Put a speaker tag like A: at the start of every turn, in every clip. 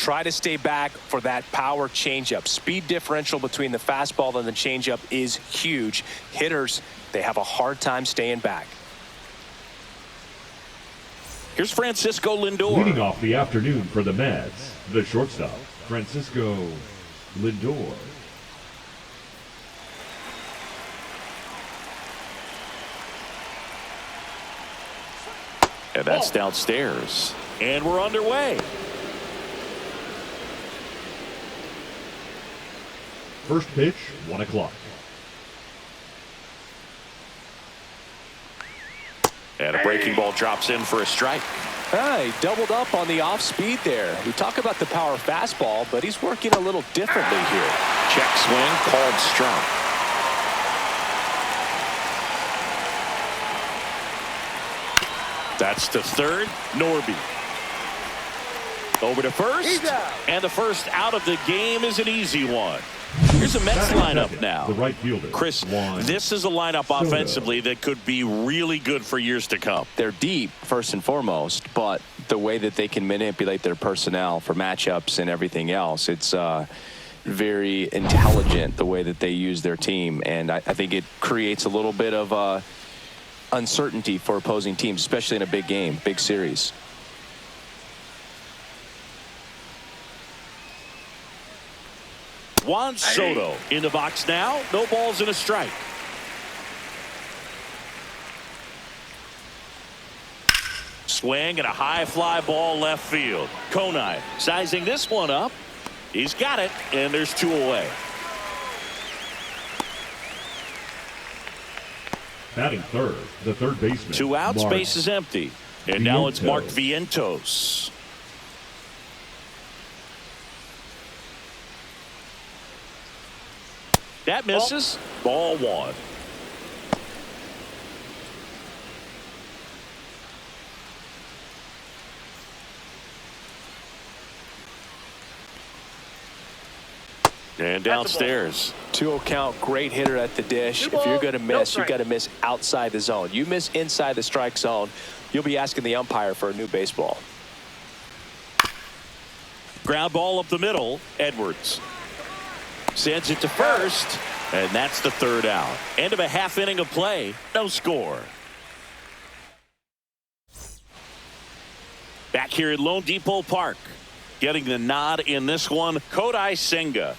A: try to stay back for that power changeup. Speed differential between the fastball and the changeup is huge. Hitters, they have a hard time staying back.
B: Here's Francisco Lindor.
C: Leading off the afternoon for the Mets, the shortstop, Francisco Lindor.
B: And that's downstairs. And we're underway.
C: First pitch, 1 o'clock.
B: And a breaking ball drops in for a strike.
A: He doubled up on the off speed there. We talk about the power fastball, but he's working a little differently here.
B: Check swing called strong. That's to third. Norby. Over to first. And the first out of the game is an easy one. Here's a Mets lineup now.
C: The right fielder.
B: Chris, this is a lineup offensively that could be really good for years to come.
A: They're deep, first and foremost, but the way that they can manipulate their personnel for matchups and everything else, it's very intelligent the way that they use their team. And I think it creates a little bit of uncertainty for opposing teams, especially in a big game, big series.
B: Juan Soto in the box now. No balls and a strike. Swing and a high fly ball left field. Konai sizing this one up. He's got it, and there's 2 away.
C: Batting third, the third baseman.
B: 2 outs,
C: Mark
B: base is empty. And now it's Mark Vientos. That misses. Ball 1. And downstairs.
A: 2-0 count, great hitter at the dish. If you're going to miss, you've got to miss outside the zone. You miss inside the strike zone, you'll be asking the umpire for a new baseball.
B: Ground ball up the middle. Edwards sends it to first, and that's the 3rd out. End of a half inning of play. No score. Back here at Lone Depot Park, getting the nod in this one, Kodai Senga.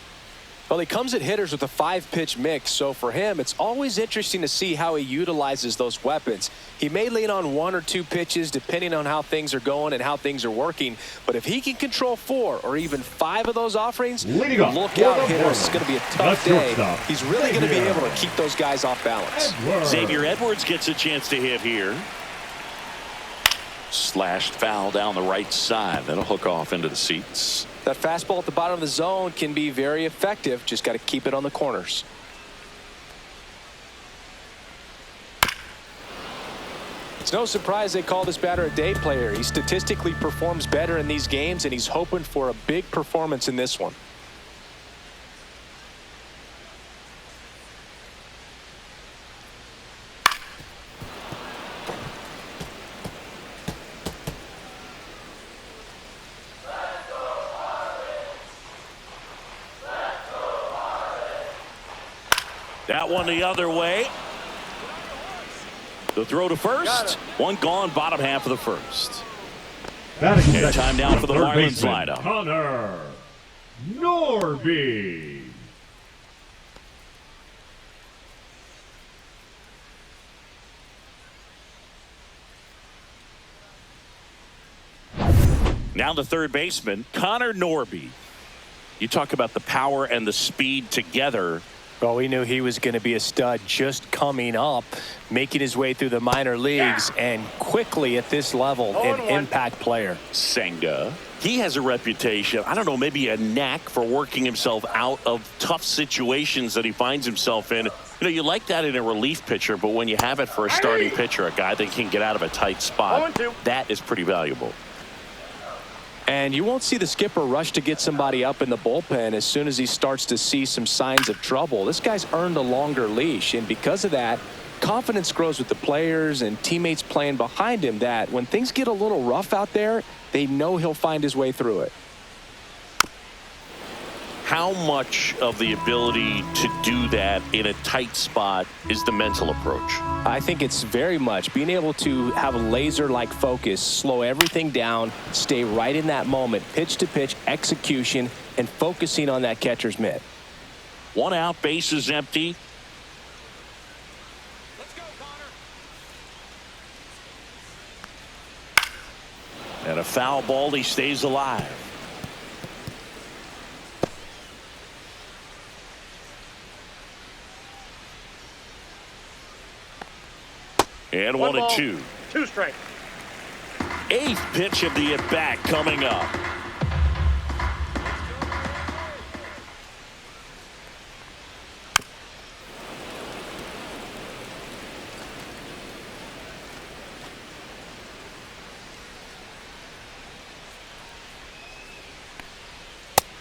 A: Well, he comes at hitters with a 5-pitch mix, so for him, it's always interesting to see how he utilizes those weapons. He may lean on 1 or 2 pitches depending on how things are going and how things are working, but if he can control 4 or even 5 of those offerings, look out, hitters. It's going to be a tough day. He's really going to be able to keep those guys off balance.
B: Xavier Edwards gets a chance to hit here. Slashed foul down the right side. That'll hook off into the seats.
A: That fastball at the bottom of the zone can be very effective. Just got to keep it on the corners. It's no surprise they call this batter a day player. He statistically performs better in these games, and he's hoping for a big performance in this one.
B: That one the other way. The throw to first. One gone, bottom half of the first. And time down for the Marlins lineup.
C: Connor Norby.
B: Now the third baseman, Connor Norby. You talk about the power and the speed together.
A: Well, we knew he was going to be a stud just coming up, making his way through the minor leagues, and quickly at this level, an impact player.
B: Senga, he has a reputation, I don't know, maybe a knack for working himself out of tough situations that he finds himself in. You know, you like that in a relief pitcher, but when you have it for a starting pitcher, a guy that can get out of a tight spot, that is pretty valuable.
A: And you won't see the skipper rush to get somebody up in the bullpen as soon as he starts to see some signs of trouble. This guy's earned a longer leash, and because of that, confidence grows with the players and teammates playing behind him, that when things get a little rough out there, they know he'll find his way through it.
B: How much of the ability to do that in a tight spot is the mental approach?
A: I think it's very much being able to have a laser-like focus, slow everything down, stay right in that moment, pitch-to-pitch execution, and focusing on that catcher's mitt.
B: 1 out, bases empty.
A: Let's go, Connor.
B: And a foul ball. He stays alive. And 1-2.
D: 2 strikes.
B: 8th pitch of the at-bat coming up.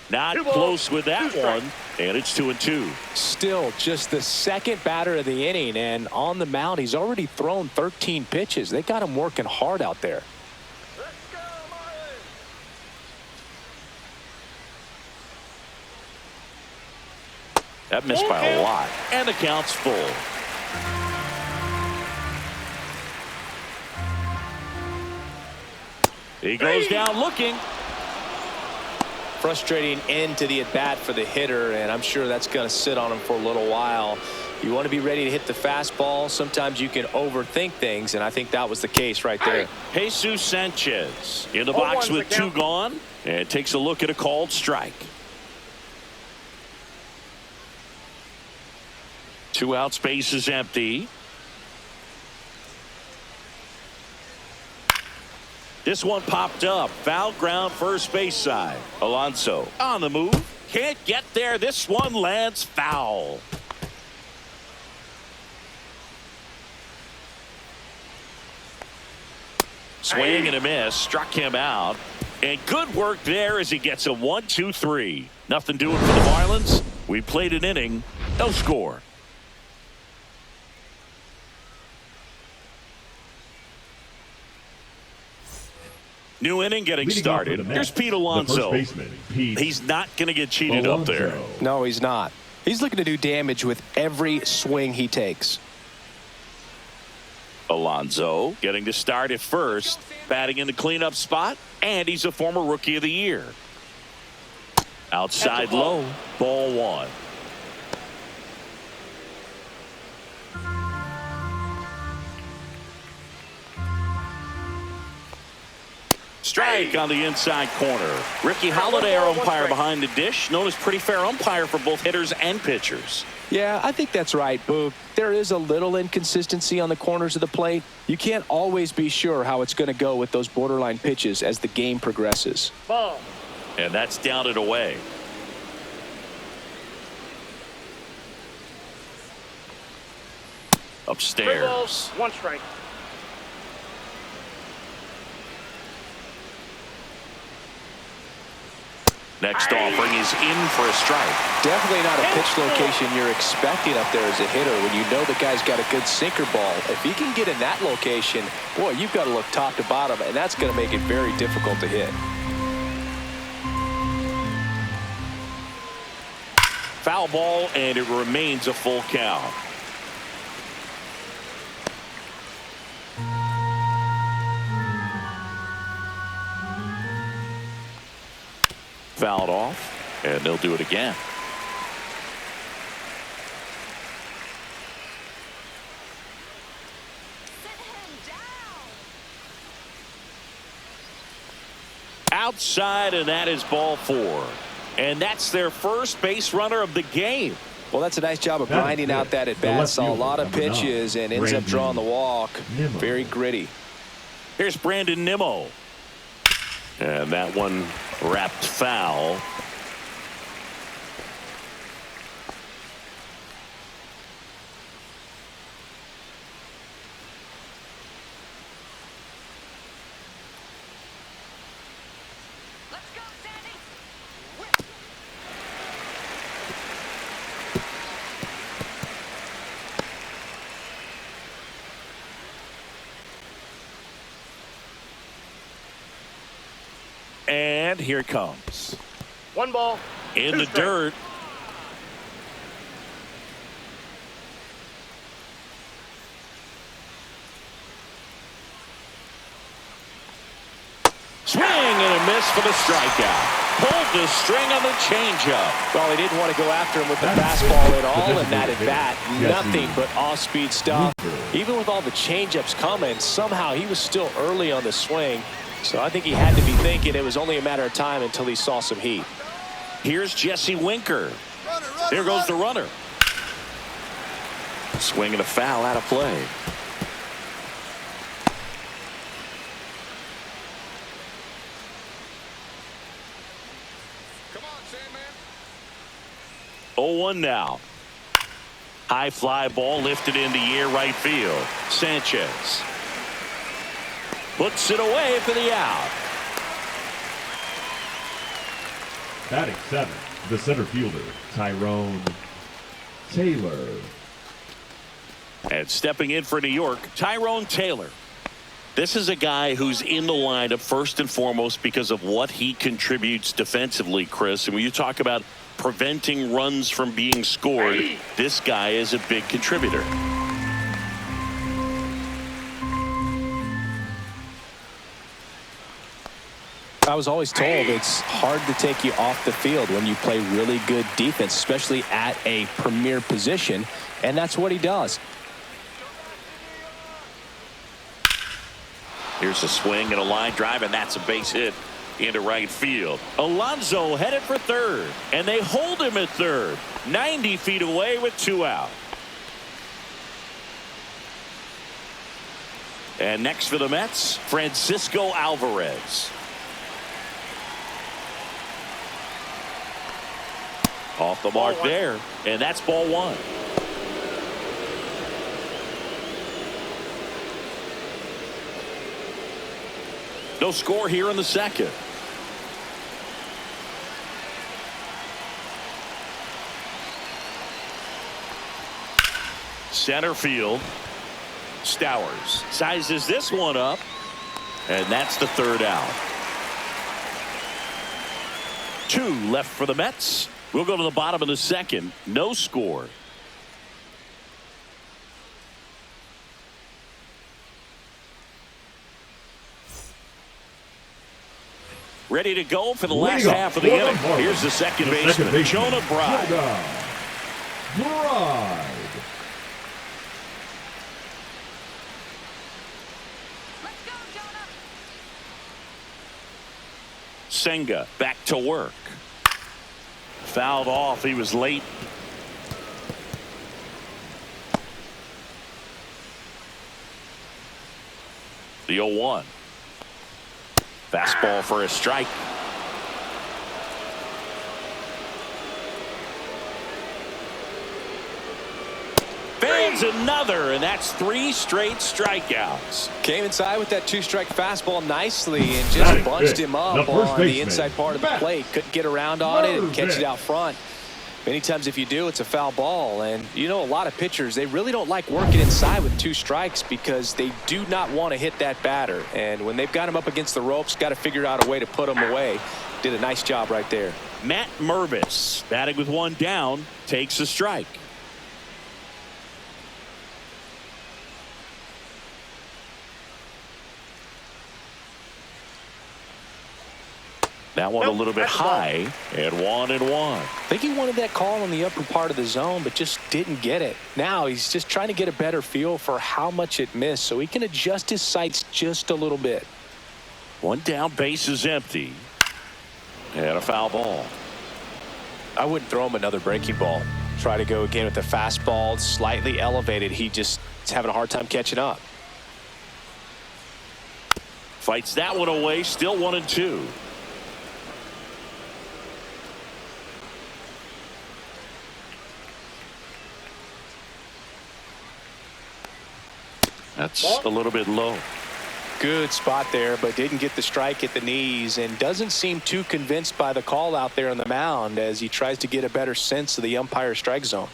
B: Not close with that one, and it's 2-2.
A: Still just the second batter of the inning, and on the mound he's already thrown 13 pitches. They got him working hard out there.
D: Let's go, Marlins!
B: That missed by a lot, and the count's full. He goes down looking.
A: Frustrating end to the at-bat for the hitter, and I'm sure that's going to sit on him for a little while. You want to be ready to hit the fastball. Sometimes you can overthink things, and I think that was the case right there.
B: Jesus Sanchez in the box with 2 gone, and takes a look at a called strike. 2 out, space is empty. This one popped up. Foul ground, first base side. Alonso on the move. Can't get there. This one lands foul. Swing and a miss. Struck him out. And good work there as he gets a 1-2-3. Nothing doing for the Marlins. We played an inning. No score. New inning getting started. Here's Pete Alonso. He's not going to get cheated up there.
A: No, he's not. He's looking to do damage with every swing he takes.
B: Alonso getting to start at first, batting in the cleanup spot, and he's a former Rookie of the Year. Outside low, ball 1. Strike on the inside corner. Ricky Holiday, our umpire behind the dish, known as pretty fair umpire for both hitters and pitchers.
A: Yeah, I think that's right, Boog. There is a little inconsistency on the corners of the plate. You can't always be sure how it's going to go with those borderline pitches as the game progresses.
D: Ball.
B: And that's down and away. Upstairs.
D: 1 strike.
B: Next offering is in for a strike.
A: Definitely not a pitch location you're expecting up there as a hitter when you know the guy's got a good sinker ball. If he can get in that location, boy, you've got to look top to bottom, and that's going to make it very difficult to hit.
B: Foul ball, and it remains a full count. Fouled off, and they'll do it again. Outside, and that is ball 4. And that's their first base runner of the game.
A: Well, that's a nice job of grinding out that at-bat. Saw a lot of pitches and ends up drawing the walk. Very gritty.
B: Here's Brandon Nimmo. And that one wrapped foul.
E: Let's go, Sandy.
B: And here it comes.
D: 1 ball,
B: in the dirt. Swing and a miss for the strikeout. Pulled the string on the changeup.
A: Well, he didn't want to go after him with the fastball at all, and that at bat, nothing but off-speed stuff. Even with all the changeups coming, somehow he was still early on the swing. So I think he had to be thinking it was only a matter of time until he saw some heat.
B: Here's Jesse Winker. There goes the runner. Swing and a foul out of play.
D: Come on, Sandman.
B: 0-1 now. High fly ball lifted in the air right field. Sanchez puts it away for the out.
C: Batting 7th, the center fielder, Tyrone Taylor.
B: And stepping in for New York, Tyrone Taylor. This is a guy who's in the lineup first and foremost because of what he contributes defensively, Chris. And when you talk about preventing runs from being scored, this guy is a big contributor.
A: I was always told it's hard to take you off the field when you play really good defense, especially at a premier position, and that's what he does.
B: Here's a swing and a line drive, and that's a base hit into right field. Alonso headed for third, and they hold him at third. 90 feet away with 2 out. And next for the Mets, Francisco Alvarez. Off the mark there, and that's ball 1. No score here in the second. Center field. Stowers sizes this one up, and that's the 3rd out. 2 left for the Mets. We'll go to the bottom of the second. No score. Ready to go for the last half of the inning. Here's the second baseman, Jonah Bride.
E: Let's go, Jonah.
B: Senga back to work. Fouled off. He was late. The 0-1. Fastball for a strike. Fans another, and that's 3 straight strikeouts.
A: Came inside with that 2-strike fastball nicely and just bunched him up on the inside part of the plate. Couldn't get around on it and catch it out front. Many times if you do, it's a foul ball. And you know, a lot of pitchers, they really don't like working inside with 2 strikes because they do not want to hit that batter. And when they've got him up against the ropes, got to figure out a way to put him away. Did a nice job right there.
B: Matt Mervis batting with 1 down, takes a strike. That one a little bit high, and 1-1.
A: I think he wanted that call in the upper part of the zone, but just didn't get it. Now he's just trying to get a better feel for how much it missed so he can adjust his sights just a little bit.
B: 1 down, base is empty. And a foul ball.
A: I wouldn't throw him another breaking ball. Try to go again with the fastball, slightly elevated. He just is having a hard time catching up.
B: Fights that one away, still 1-2. That's a little bit low.
A: Good spot there, but didn't get the strike at the knees and doesn't seem too convinced by the call out there on the mound as he tries to get a better sense of the umpire strike zone.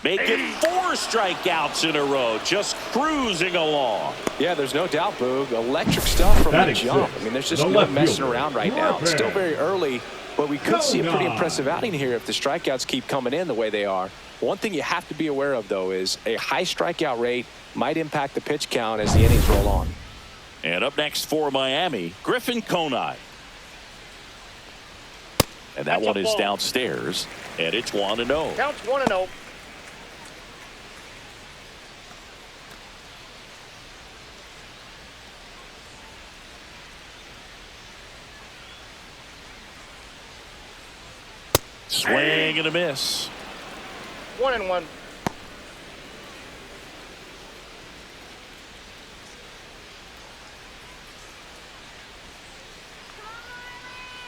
B: Making 4 strikeouts in a row, just cruising along.
A: Yeah, there's no doubt, Boog. Electric stuff from the jump. I mean, there's just no messing around right now. It's still very early, but we could see a pretty impressive outing here if the strikeouts keep coming in the way they are. One thing you have to be aware of, though, is a high strikeout rate might impact the pitch count as the innings roll on.
B: And up next for Miami, Griffin Conine. And that one is downstairs, and it's 1-0.
D: Counts 1-0.
B: Swing and a miss.
D: 1-1.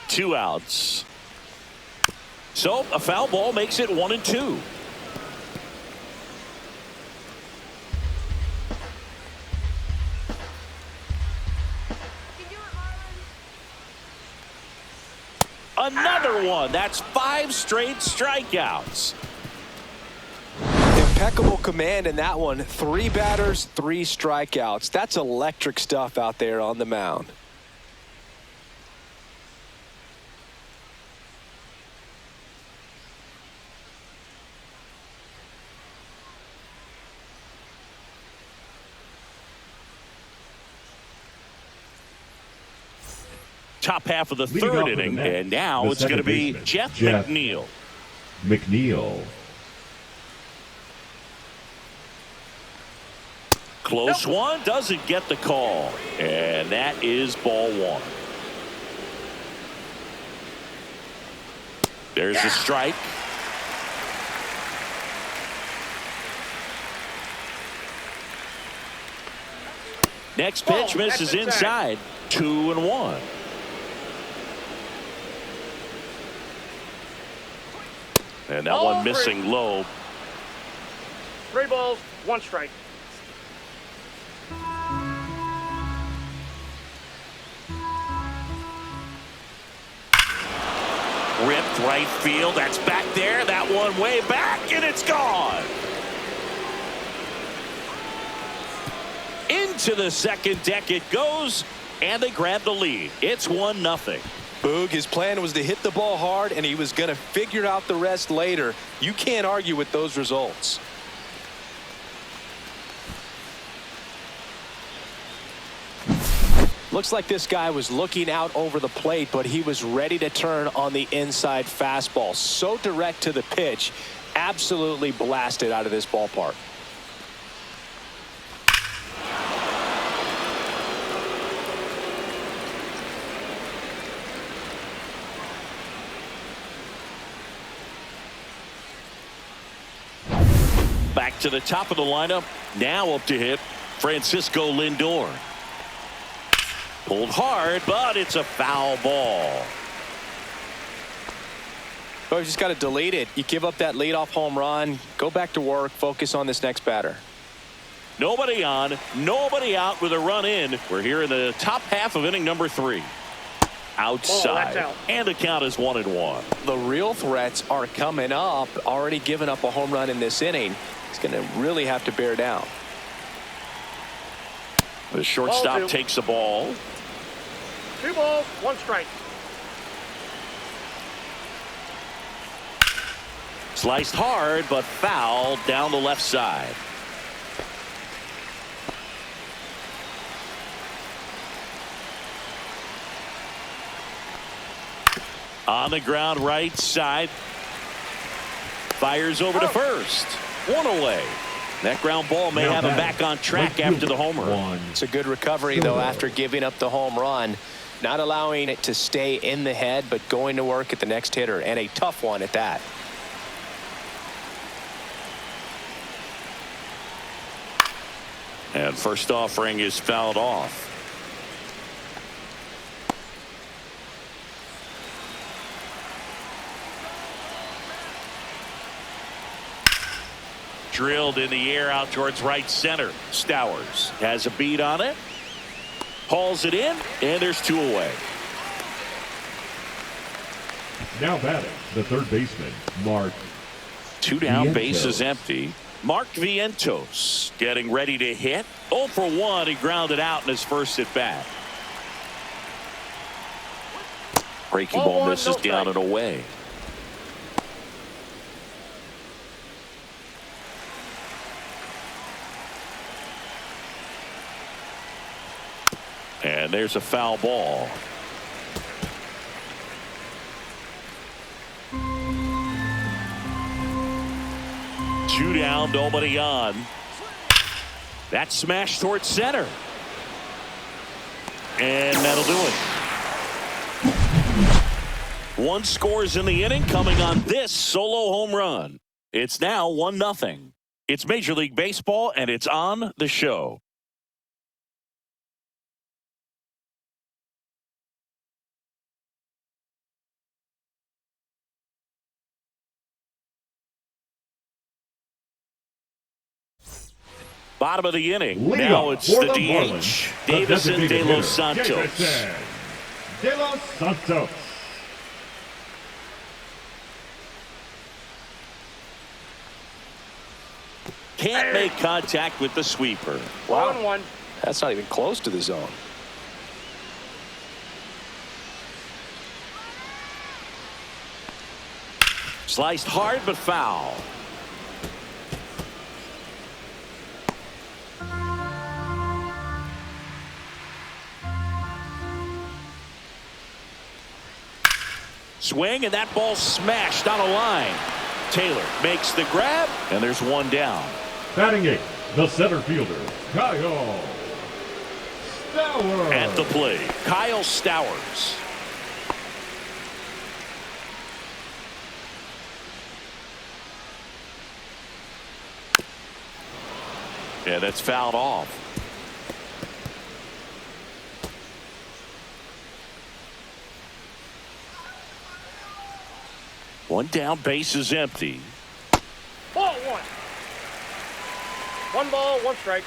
B: Two outs. So a foul ball makes it 1-2. Another one. That's 5 straight strikeouts.
A: Impeccable command in that one. 3 batters, 3 strikeouts. That's electric stuff out there on the mound.
B: Top half of the third inning, and now it's going to be Jeff McNeil. Close one, doesn't get the call, and that is ball 1. There's a strike. Next pitch misses inside. 2-1. And that one missing low.
D: 3 balls, 1 strike.
B: Ripped right field. That's back there. That one way back, and it's gone. Into the second deck it goes, and they grab the lead. It's 1-0.
A: Boog, his plan was to hit the ball hard, and he was going to figure out the rest later. You can't argue with those results. Looks like this guy was looking out over the plate, but he was ready to turn on the inside fastball. So direct to the pitch, absolutely blasted out of this ballpark.
B: Back to the top of the lineup. Now up to hit Francisco Lindor. Pulled hard, but it's a foul ball.
A: Oh, you just got to delete it. You give up that leadoff home run. Go back to work. Focus on this next batter.
B: Nobody on, nobody out with a run in. We're here in the top half of inning number 3. Outside.
D: Out.
B: And the count is 1-1.
A: The real threats are coming up. Already given up a home run in this inning. He's going to really have to bear down.
B: The shortstop takes the ball.
D: 2 balls, 1 strike.
B: Sliced hard, but fouled down the left side. On the ground right side. Fires over to first. 1 away. That ground ball may have him back on track after the homer.
A: It's a good recovery, though, after giving up the home run. Not allowing it to stay in the head, but going to work at the next hitter, and a tough one at that.
B: And first offering is fouled off. Drilled in the air out towards right center. Stowers has a beat on it. Hauls it in, and there's 2 away.
C: Now batting, the third baseman, Mark
B: Two down,
C: Vientos.
B: bases empty. Mark Vientos getting ready to hit. 0 for 1. He grounded out in his first at bat. Breaking
D: Ball
B: ball
D: one,
B: misses
D: no
B: down
D: strike.
B: and away. And there's a foul ball. Two down, nobody on. That smash towards center. And that'll do it. One scores in the inning coming on this solo home run. It's now 1-0. It's Major League Baseball, and it's on the show. Bottom of the inning.
C: Lead
B: Now
C: off
B: it's
C: for
B: the
C: the
B: DH.
C: Marlins, the
B: Davison
C: designated
B: De
C: hitter,
B: Los Santos.
C: Davison De Los Santos.
B: Can't make contact with the sweeper.
D: 1-1.
A: That's not even close to the zone.
B: Sliced hard but foul. Swing, and that ball smashed on a line. Taylor makes the grab, and there's one down.
C: Batting 8, the center fielder, Kyle Stowers.
B: At the plate, Kyle Stowers. Yeah, that's fouled off. One down, base is empty.
D: Ball 1. 1 ball, 1 strike.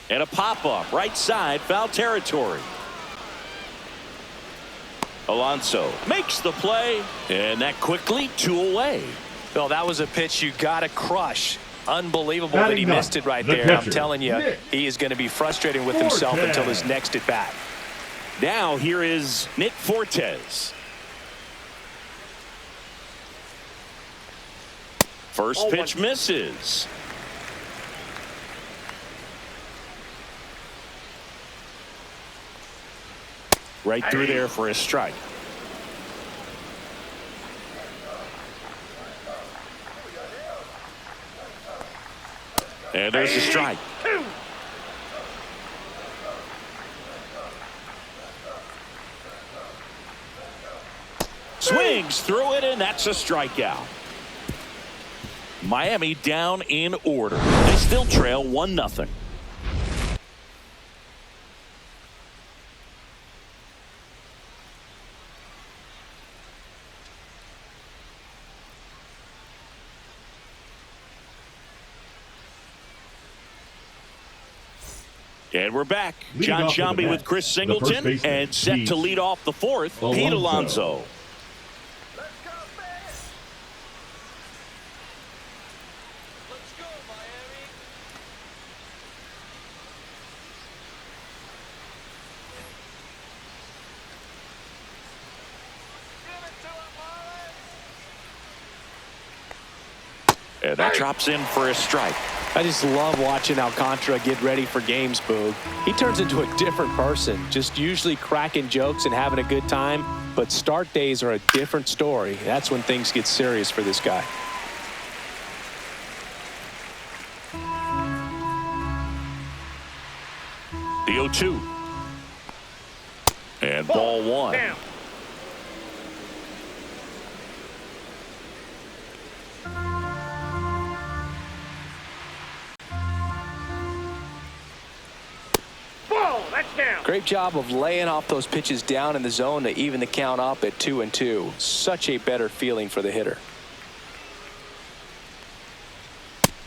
B: And a pop-up, right side, foul territory. Alonso makes the play, and that quickly 2 away.
A: Bill, that was a pitch you got to crush. Unbelievable that he
C: Batting
A: missed it right
C: the
A: there. I'm
C: catcher,
A: telling you,
C: Nick
A: he is going to be frustrated with himself
C: Fortes.
A: until his next at bat.
B: Now here is Nick Fortes. First pitch misses. Right through there for a strike. And there's a strike.
D: 2.
B: Swings through it, and that's a strikeout. Miami down in order. They still trail 1-0. And we're back.
C: Leading
B: John
C: off for the
B: Shambi with
C: Mets,
B: Chris
C: the
B: Singleton,
C: first baseman,
B: and set
C: Pete
B: to lead off the fourth, Pete Alonso. And that drops in for a strike.
A: I just love watching Alcantara get ready for games, Boog. He turns into a different person, just usually cracking jokes and having a good time. But start days are a different story. That's when things get serious for this guy.
B: The 0-2. And ball 1.
D: Down. Ball, that's down.
A: Great job of laying off those pitches down in the zone to even the count up at 2-2. Such a better feeling for the hitter.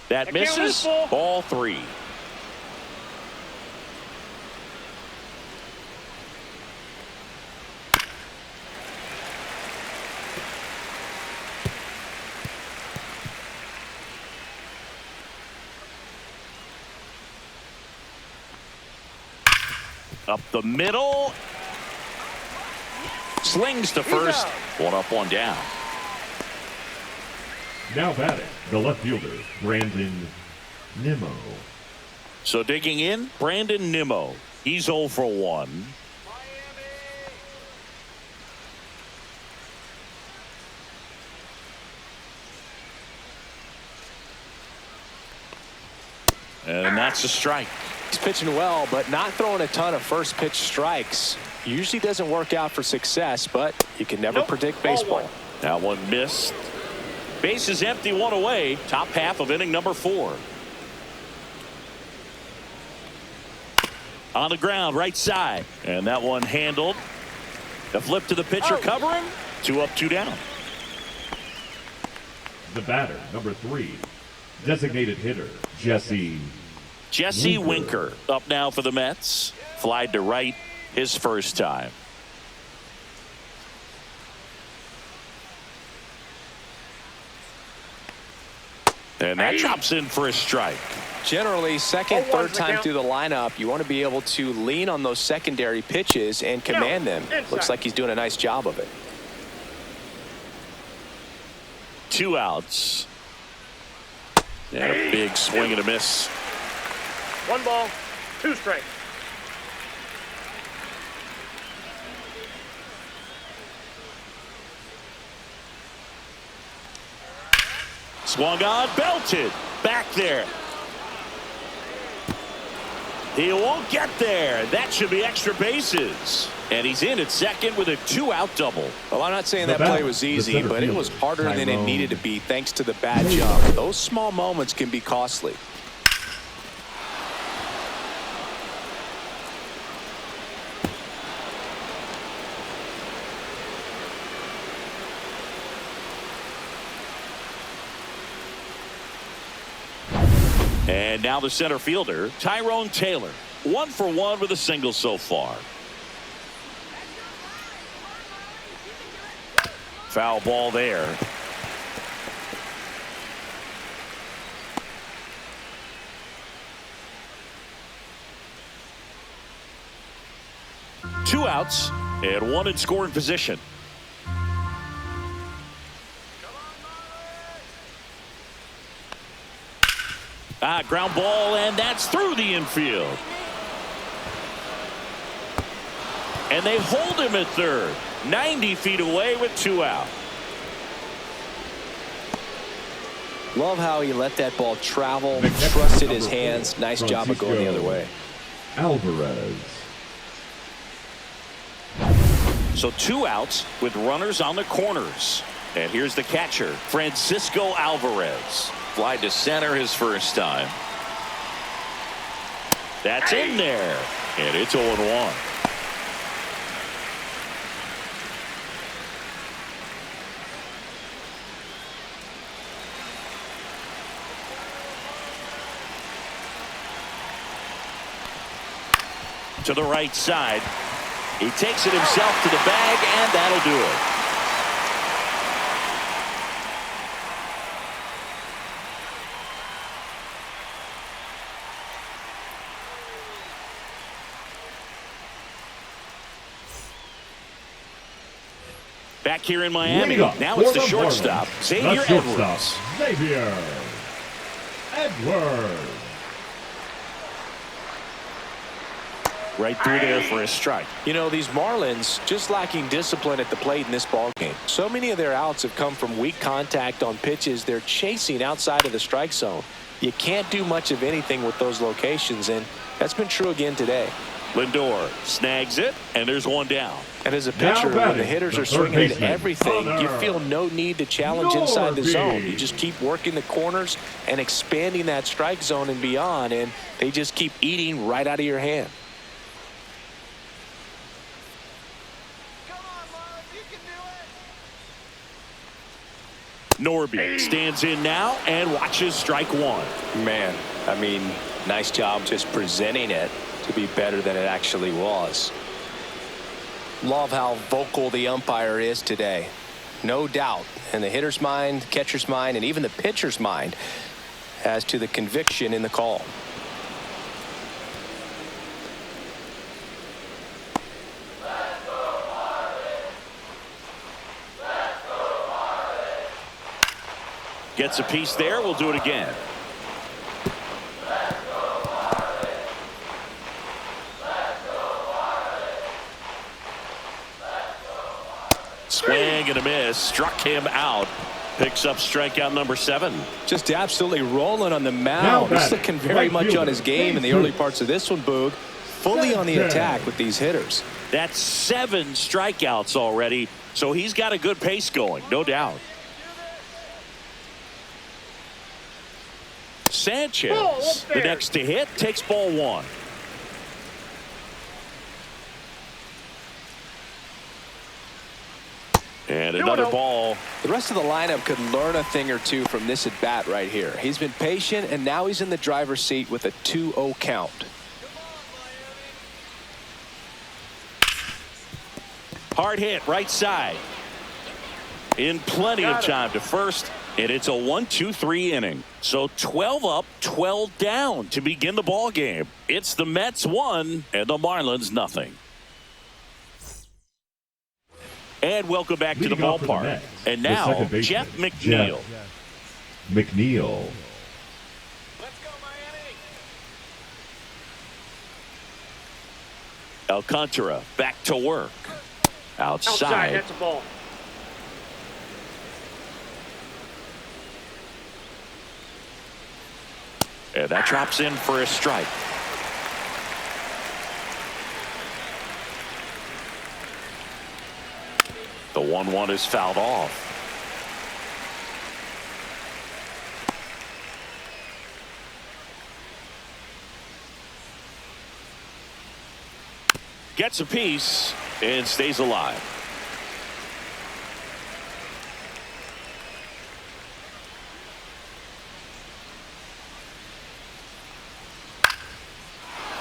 B: That misses. Ball 3. Up the middle. Slings to first. One up, one down.
C: Now batting, the left fielder, Brandon Nimmo.
B: So digging in, Brandon Nimmo. He's 0 for 1. And that's a strike.
A: He's pitching well, but not throwing a ton of first pitch strikes. Usually doesn't work out for success, but you can never predict baseball.
B: That one missed. Base is empty, one away. Top half of inning number 4. On the ground, right side. And that one handled. The flip to the pitcher covering. 2 up, 2 down.
C: The batter, number 3, designated hitter, Jesse
B: Winker up now for the Mets. Flied to right his first time. And that drops in for a strike.
A: Generally, second, third time through the lineup, you want to be able to lean on those secondary pitches and command them. Looks like he's doing a nice job of it.
B: 2 outs. And a big swing and a miss.
D: 1 ball, 2 strikes.
B: Swung on, belted. Back there. He won't get there. That should be extra bases. And he's in at second with a 2-out double.
A: Well, I'm not saying that play was easy, but it was harder than it needed to be thanks to the bad jump. Those small moments can be costly.
B: And now the center fielder, Tyrone Taylor. 1 for 1 with a single so far. Foul ball there. Two outs and 1 in scoring position. Ground ball, and that's through the infield. And they hold him at third. 90 feet away with 2 out.
A: Love how he let that ball travel, trusted his hands. Nice job of going the other way.
C: Alvarez.
B: So 2 outs with runners on the corners. And here's the catcher, Francisco Alvarez. Fly to center his first time. That's in there. And it's 0-1. To the right side. He takes it himself to the bag, and that'll do it. Back here in Miami. Now it's the shortstop, Xavier Edwards.
C: Xavier Edwards.
B: Right through there for a strike.
A: You know, these Marlins just lacking discipline at the plate in this ballgame. So many of their outs have come from weak contact on pitches they're chasing outside of the strike zone. You can't do much of anything with those locations, and that's been true again today.
B: Lindor snags it, and there's 1 down.
A: And as a pitcher, when the hitters are swinging at everything, you feel no need to challenge inside the zone. You just keep working the corners and expanding that strike zone and beyond, and they just keep eating right out of your hand.
B: Norby stands in now and watches strike 1.
A: Man, I mean, nice job just presenting it to be better than it actually was. Love how vocal the umpire is today. No doubt in the hitter's mind, catcher's mind, and even the pitcher's mind as to the conviction in the call.
B: Gets a piece there. We'll do it again. Swing and a miss. Struck him out. Picks up strikeout number 7.
A: Just absolutely rolling on the mound. He's looking very much on his game in the early parts of this one, Boog. Fully on the attack with these hitters.
B: That's 7 strikeouts already, so he's got a good pace going, no doubt. Sanchez, the next to hit, takes ball 1. And another ball.
A: The rest of the lineup could learn a thing or two from this at bat right here. He's been patient, and now he's in the driver's seat with a 2-0 count.
B: Hard hit, right side. In plenty of time to first, and it's a 1-2-3 inning. So 12 up, 12 down to begin the ball game. It's the Mets 1 and the Marlins nothing. And welcome back to the ballpark. And now, Jeff McNeil.
C: McNeil.
D: Let's go, Miami.
B: Alcantara back to work. Outside.
D: That's a ball.
B: And that drops in for a strike. The 1-1 is fouled off. Gets a piece and stays alive.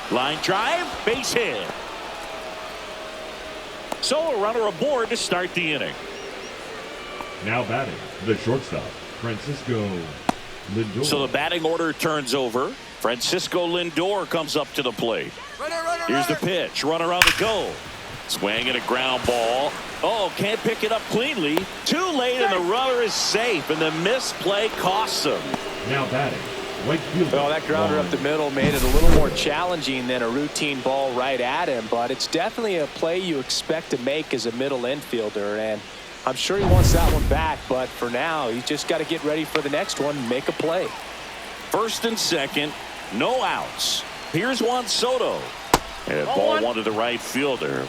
B: Line drive, base hit. So a runner aboard to start the inning.
C: Now batting, the shortstop, Francisco Lindor.
B: So the batting order turns over. Francisco Lindor comes up to the plate. Here's the pitch. Runner on the go. Swing and a ground ball. Oh, can't pick it up cleanly. Too late, and the runner is safe, and the misplay costs him.
C: Now batting, right fielder.
A: Well, that grounder up the middle made it a little more challenging than a routine ball right at him, but it's definitely a play you expect to make as a middle infielder, and I'm sure he wants that one back, but for now, he's just got to get ready for the next one and make a play.
B: First and second, no outs. Here's Juan Soto. And ball 1 to the right fielder.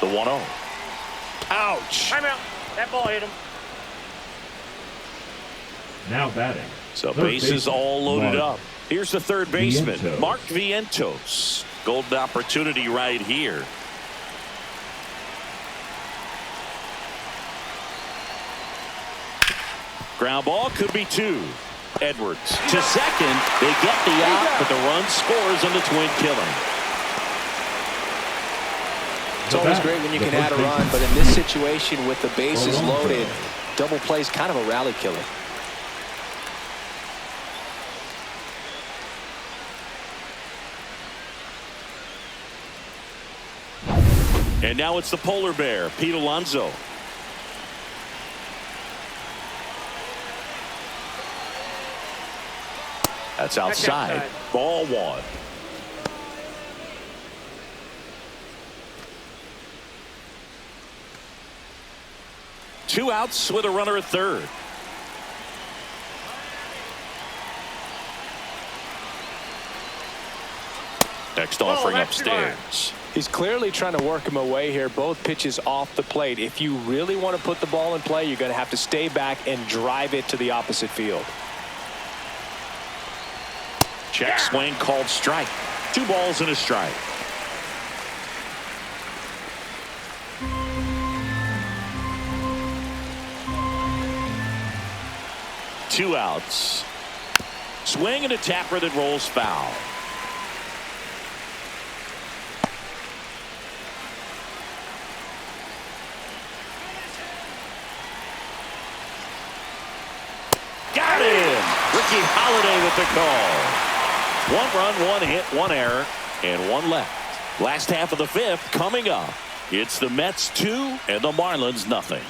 B: The 1-0. Ouch.
D: Timeout. That ball hit him.
C: Now batting.
B: So
C: third
B: bases
C: baseman,
B: all loaded
C: Mark
B: up. Here's the third baseman,
C: Vientos.
B: Mark Vientos. Golden opportunity right here. Ground ball could be 2. Edwards to second. They get the out, but the run scores on the twin killing.
A: It's always great when you can add a run, but in this situation with the bases loaded, double play is kind of a rally killer.
B: And now it's the polar bear, Pete Alonso. That's outside. Ball 1. Two outs with a runner at third. Next offering upstairs.
A: He's clearly trying to work him away here. Both pitches off the plate. If you really want to put the ball in play, you're going to have to stay back and drive it to the opposite field.
B: Check swing called strike. 2 balls and a strike. Two outs. Swing and a tapper that rolls foul. Got him. Mickey Holiday with the call. 1 run, 1 hit, 1 error, and 1 left. Last half of the 5th coming up. It's the Mets 2 and the Marlins nothing.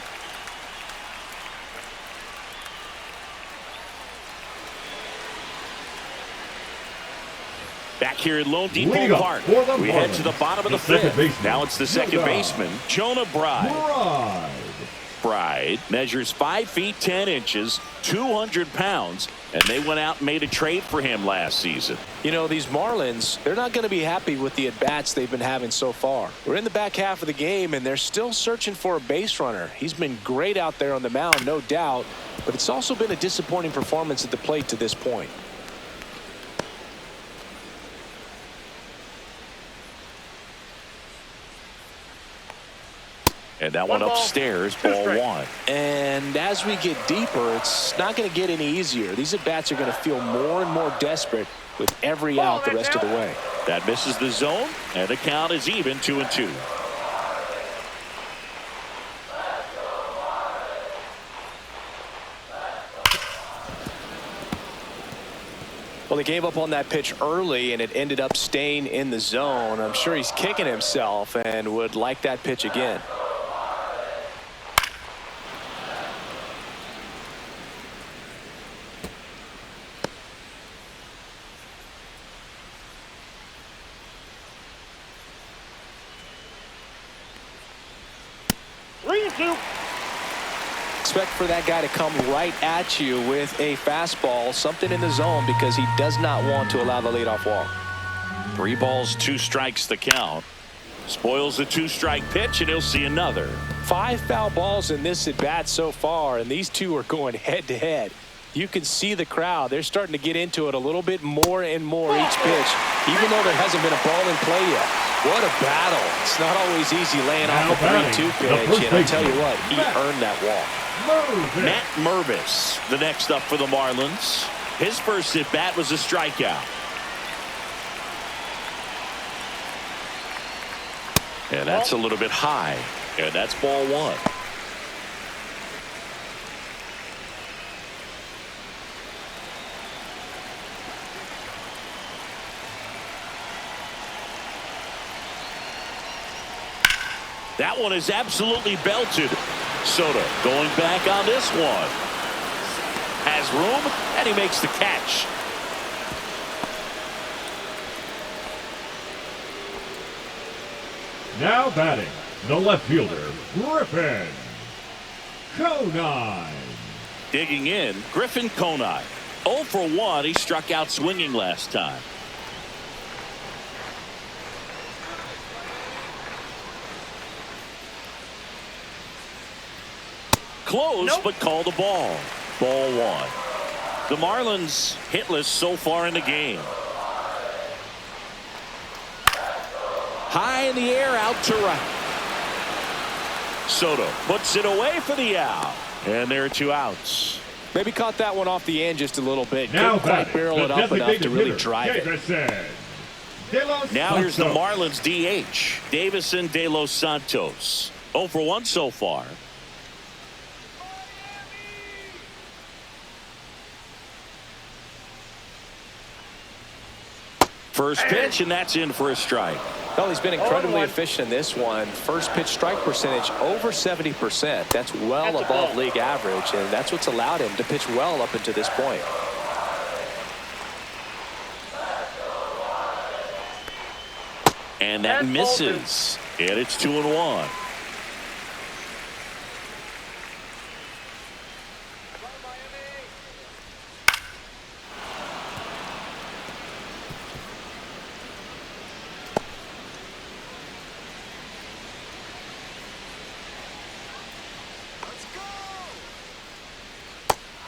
B: Back here at Lone Depot Park, we head to the bottom of the 5th. Now it's the second baseman, Jonah Bride measures 5 feet 10 inches, 200 pounds, and they went out and made a trade for him last season.
A: You know, these Marlins, they're not going to be happy with the at-bats they've been having so far. We're in the back half of the game, and they're still searching for a base runner. He's been great out there on the mound, no doubt, but it's also been a disappointing performance at the plate to this point.
B: And that one upstairs, ball 1.
A: And as we get deeper, it's not going to get any easier. These at-bats are going to feel more and more desperate with every out the rest of the way.
B: That misses the zone, and the count is even 2-2.
A: Well, they gave up on that pitch early, and it ended up staying in the zone. I'm sure he's kicking himself and would like that pitch again. Expect for that guy to come right at you with a fastball, something in the zone, because he does not want to allow the leadoff walk.
B: 3 balls, 2 strikes the count. Spoils the 2-strike pitch, and he'll see another.
A: 5 foul balls in this at bat so far, and these two are going head to head. You can see the crowd. They're starting to get into it a little bit more and more each pitch, even though there hasn't been a ball in play yet. What a battle. It's not always easy laying off a 3-2 pitch, and I'll tell you what, he earned that walk.
B: Matt Mervis, the next up for the Marlins. His first at bat was a strikeout. And that's a little bit high. And that's ball 1. That one is absolutely belted. Soto going back on this one. Has room, and he makes the catch.
C: Now batting, the left fielder, Griffin Conine.
B: Digging in, Griffin Conine. 0 for 1. He struck out swinging last time. Close, but called a ball. Ball 1. The Marlins hitless so far in the game. High in the air, out to right. Soto puts it away for the out. And there are 2 outs.
A: Maybe caught that one off the end just a little bit.
C: Now
A: couldn't quite barrel it up enough to really drive it.
B: Now here's the Marlins DH, Davison De Los Santos. 0 for 1 so far. First pitch, and that's in for a strike.
A: Well, he's been incredibly efficient in this one. First pitch strike percentage over 70%. That's well above league average, and that's what's allowed him to pitch well up until this point.
B: And that misses. And it's 2-1.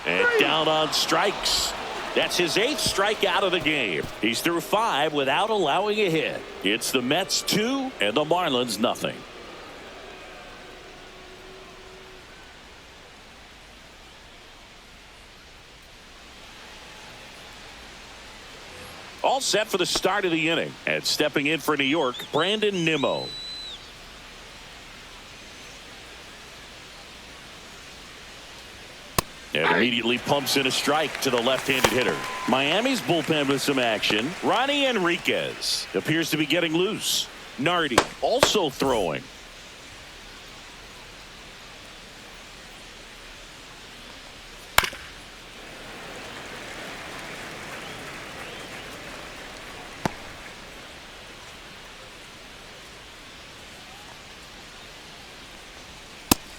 B: And down on strikes. That's his 8th strikeout of the game. He's through 5 without allowing a hit. It's the Mets 2 and the Marlins nothing. All set for the start of the inning. And stepping in for New York, Brandon Nimmo. And immediately pumps in a strike to the left-handed hitter. Miami's bullpen with some action. Ronnie Enriquez appears to be getting loose. Nardi also throwing.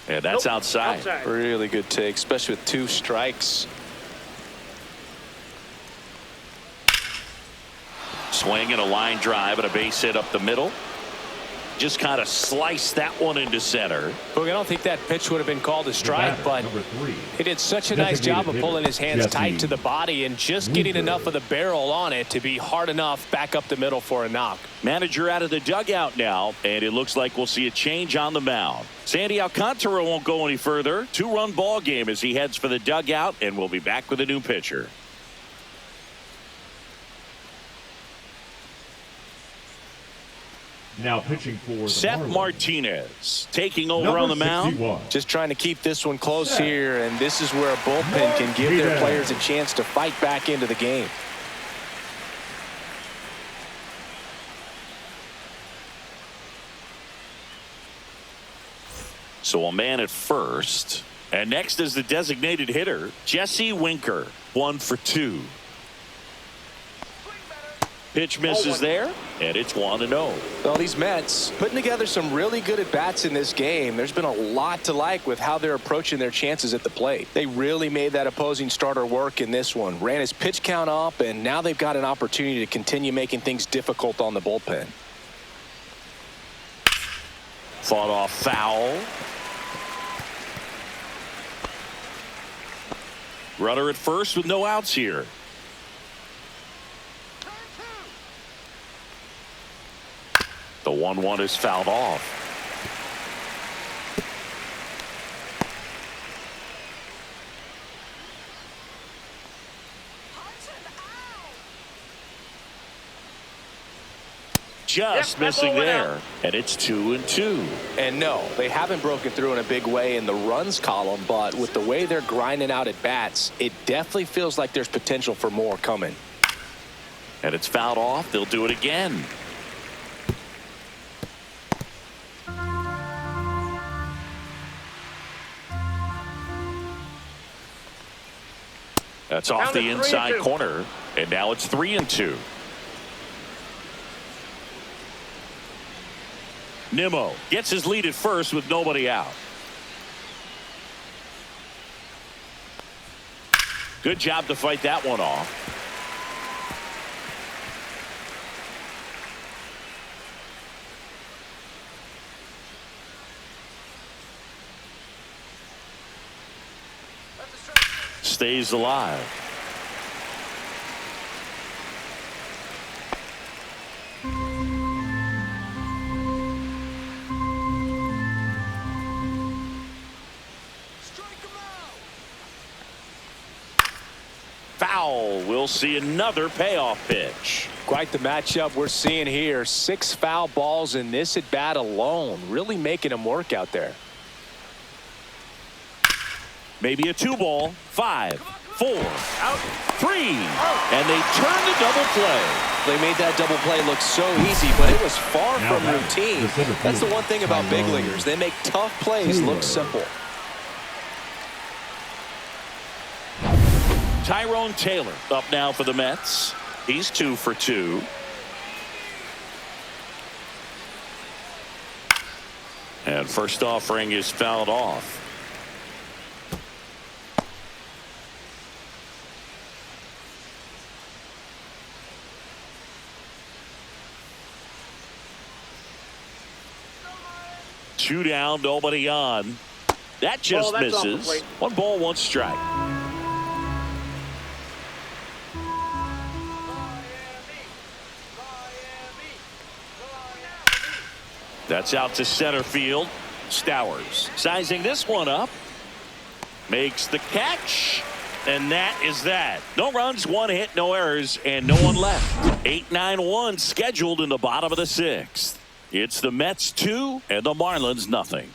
B: And that's outside.
A: Really good take, especially with 2 strikes.
B: Swing and a line drive and a base hit up the middle. Just kind of sliced that one into center.
A: Look, I don't think that pitch would have been called a strike, but he did such a nice job of pulling his hands tight to the body and just getting enough of the barrel on it to be hard enough back up the middle for a knock.
B: Manager out of the dugout now, and it looks like we'll see a change on the mound. Sandy Alcantara won't go any further. 2-run ball game as he heads for the dugout, and we'll be back with a new pitcher.
C: Now pitching for the
B: Seth
C: Marlins,
B: Martinez taking over
C: number
B: on the mound.
C: 61.
A: Just trying to keep this one close here, and this is where a bullpen can give their players a chance to fight back into the game.
B: So a man at first. And next is the designated hitter, Jesse Winker. 1 for 2. Pitch misses there, and it's 1-0.
A: Well, these Mets putting together some really good at-bats in this game. There's been a lot to like with how they're approaching their chances at the plate. They really made that opposing starter work in this one. Ran his pitch count up, and now they've got an opportunity to continue making things difficult on the bullpen.
B: Fought off foul. Runner at first with no outs here. The 1-1 is fouled off. Just missing there, and it's 2-2.
A: And no, they haven't broken through in a big way in the runs column, but with the way they're grinding out at bats, it definitely feels like there's potential for more coming.
B: And it's fouled off. They'll do it again. That's off the inside corner, and now it's 3-2. Nimmo gets his lead at first with nobody out. Good job to fight that one off. Stays alive. Foul. We'll see another payoff pitch.
A: Quite the matchup we're seeing here. 6 foul balls in this at bat alone, really making them work out there.
B: Maybe a 2-ball. 5, 4, out, 3, and they turn the double play.
A: They made that double play look so easy, but it was far from routine. That's the one thing about big leaguers. They make tough plays look simple.
B: Tyrone Taylor up now for the Mets. He's 2 for 2. And first offering is fouled off. Two down, nobody on. That just misses. 1 ball, 1 strike. That's out to center field. Stowers sizing this one up. Makes the catch. And that is that. No runs, 1 hit, no errors, and no one left. 8-9-1 scheduled in the bottom of the 6th. It's the Mets 2 and the Marlins nothing.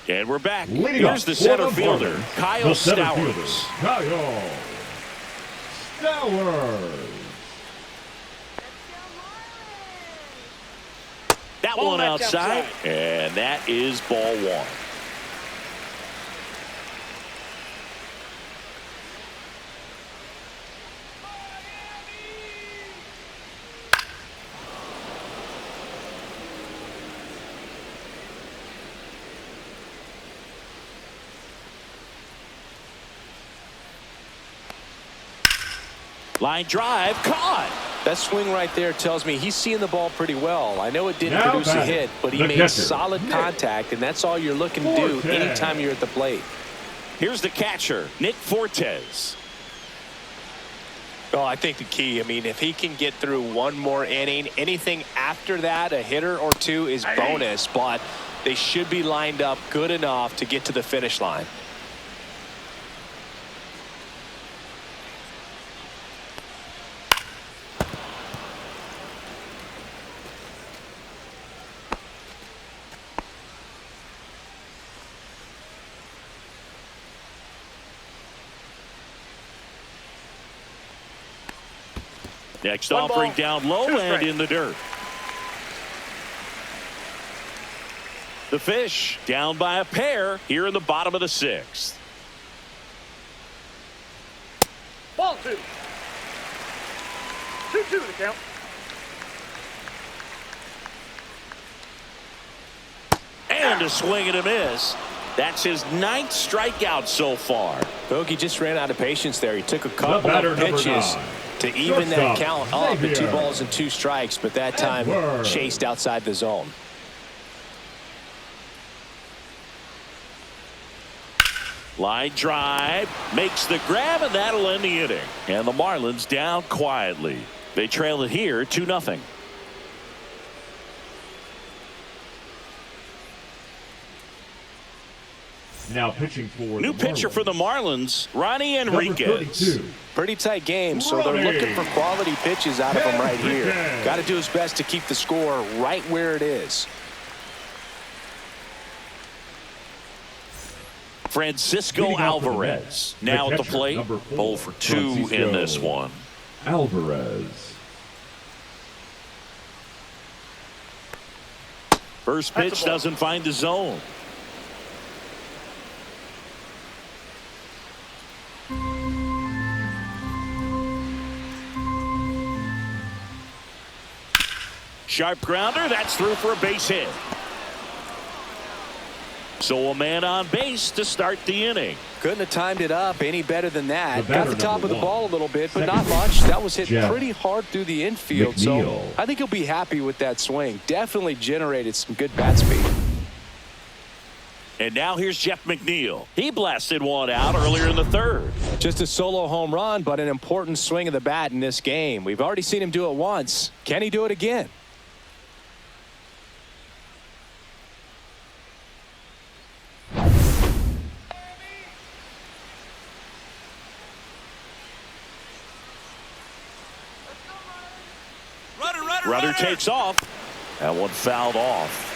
B: And we're back.
C: Leading
B: Here's
C: up
B: the
C: for
B: center
C: the
B: fielder,
C: Marlins,
B: Kyle
C: the center
B: Stowers.
C: fielder, Kyle Stowers.
B: That
D: Ball
B: one
D: back
B: outside,
D: outside.
B: and that is ball one. Line drive, caught.
A: That swing right there tells me he's seeing the ball pretty well. I know it didn't
C: Now
A: produce a
C: batting,
A: hit, but he
C: the
A: made
C: catcher,
A: solid
C: Nick
A: contact, and that's all you're looking to do
C: Fortes.
A: anytime you're at the plate.
B: Here's the catcher, Nick Fortes.
A: Oh, I think the key, I mean, if he can get through one more inning, anything after that, a hitter or two is bonus, but they should be lined up good enough to get to the finish line.
B: Next
D: One
B: offering
D: ball,
B: down low
D: two
B: and
D: strikes.
B: in the dirt. The Fish down by a pair here in the bottom of the sixth.
D: Ball two. 2-2 to count.
B: And a swing and a miss. That's his 9th strikeout so far.
A: Bogey just ran out of patience there. He took a couple
C: batter,
A: of
C: number
A: pitches
C: 9.
A: to even that
C: Shortstop,
A: count up at 2
C: Xavier.
A: balls and 2 strikes, but that time
C: Edward.
A: chased outside the zone.
B: Line drive makes the grab, and that'll end the inning. And the Marlins down quietly. They trail it here 2-0.
C: Now pitching for
B: New
C: the
B: pitcher for the Marlins, Ronnie
C: Number
B: Enriquez.
C: 32.
A: Pretty tight game, so they're
C: Ronnie.
A: looking for quality pitches out of him right here.
C: Enriquez.
A: Got to do his best to keep the score right where it is.
B: Francisco
C: Leading off for the
B: Alvarez
C: Mets,
B: now at the
C: catcher,
B: plate.
C: number 4,
B: 0 for 2 in
C: Francisco
B: this one.
C: Alvarez.
B: First
D: That's a
B: pitch
D: ball.
B: doesn't find the zone. Sharp grounder, that's through for a base hit. So a man on base to start the inning.
A: Couldn't have timed it up any better than that.
C: The
A: Got
C: batter,
A: the top
C: number
A: of the
C: 1.
A: ball a little bit, but
C: Second
A: not
C: baseman,
A: much. That was hit
C: Jeff
A: pretty hard through the infield, so
C: McNeil.
A: I think he'll be happy with that swing. Definitely generated some good bat speed.
B: And now here's Jeff McNeil. He blasted one out earlier in the third.
A: Just a solo home run, but an important swing of the bat in this game. We've already seen him do it once. Can he do it again?
B: Runner takes off. That one fouled off.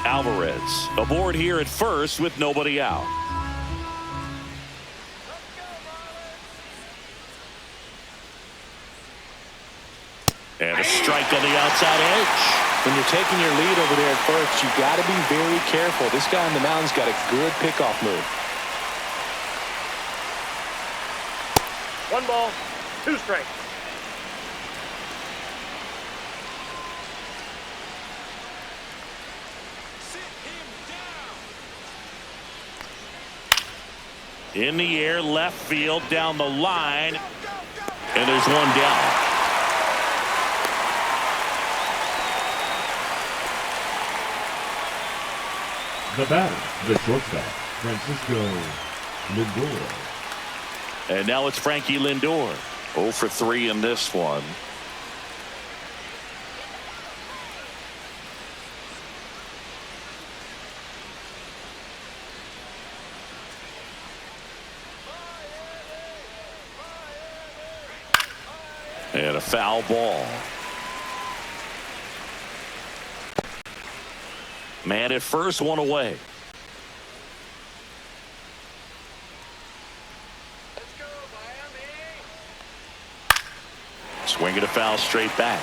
B: Alvarez aboard here at first with nobody out. And a strike on the outside edge.
A: When you're taking your lead over there at first, you got to be very careful. This guy on the mound's got a good pickoff move.
D: 1 ball, 2 strikes.
B: In the air, left field, down the line. And there's one down.
C: The batter, the shortstop, Francisco Lindor.
B: And now it's Frankie Lindor. 0 for 3 in this one. And a foul ball. Man at first, one away.
D: Let's go, Miami.
B: Swinging a foul straight back.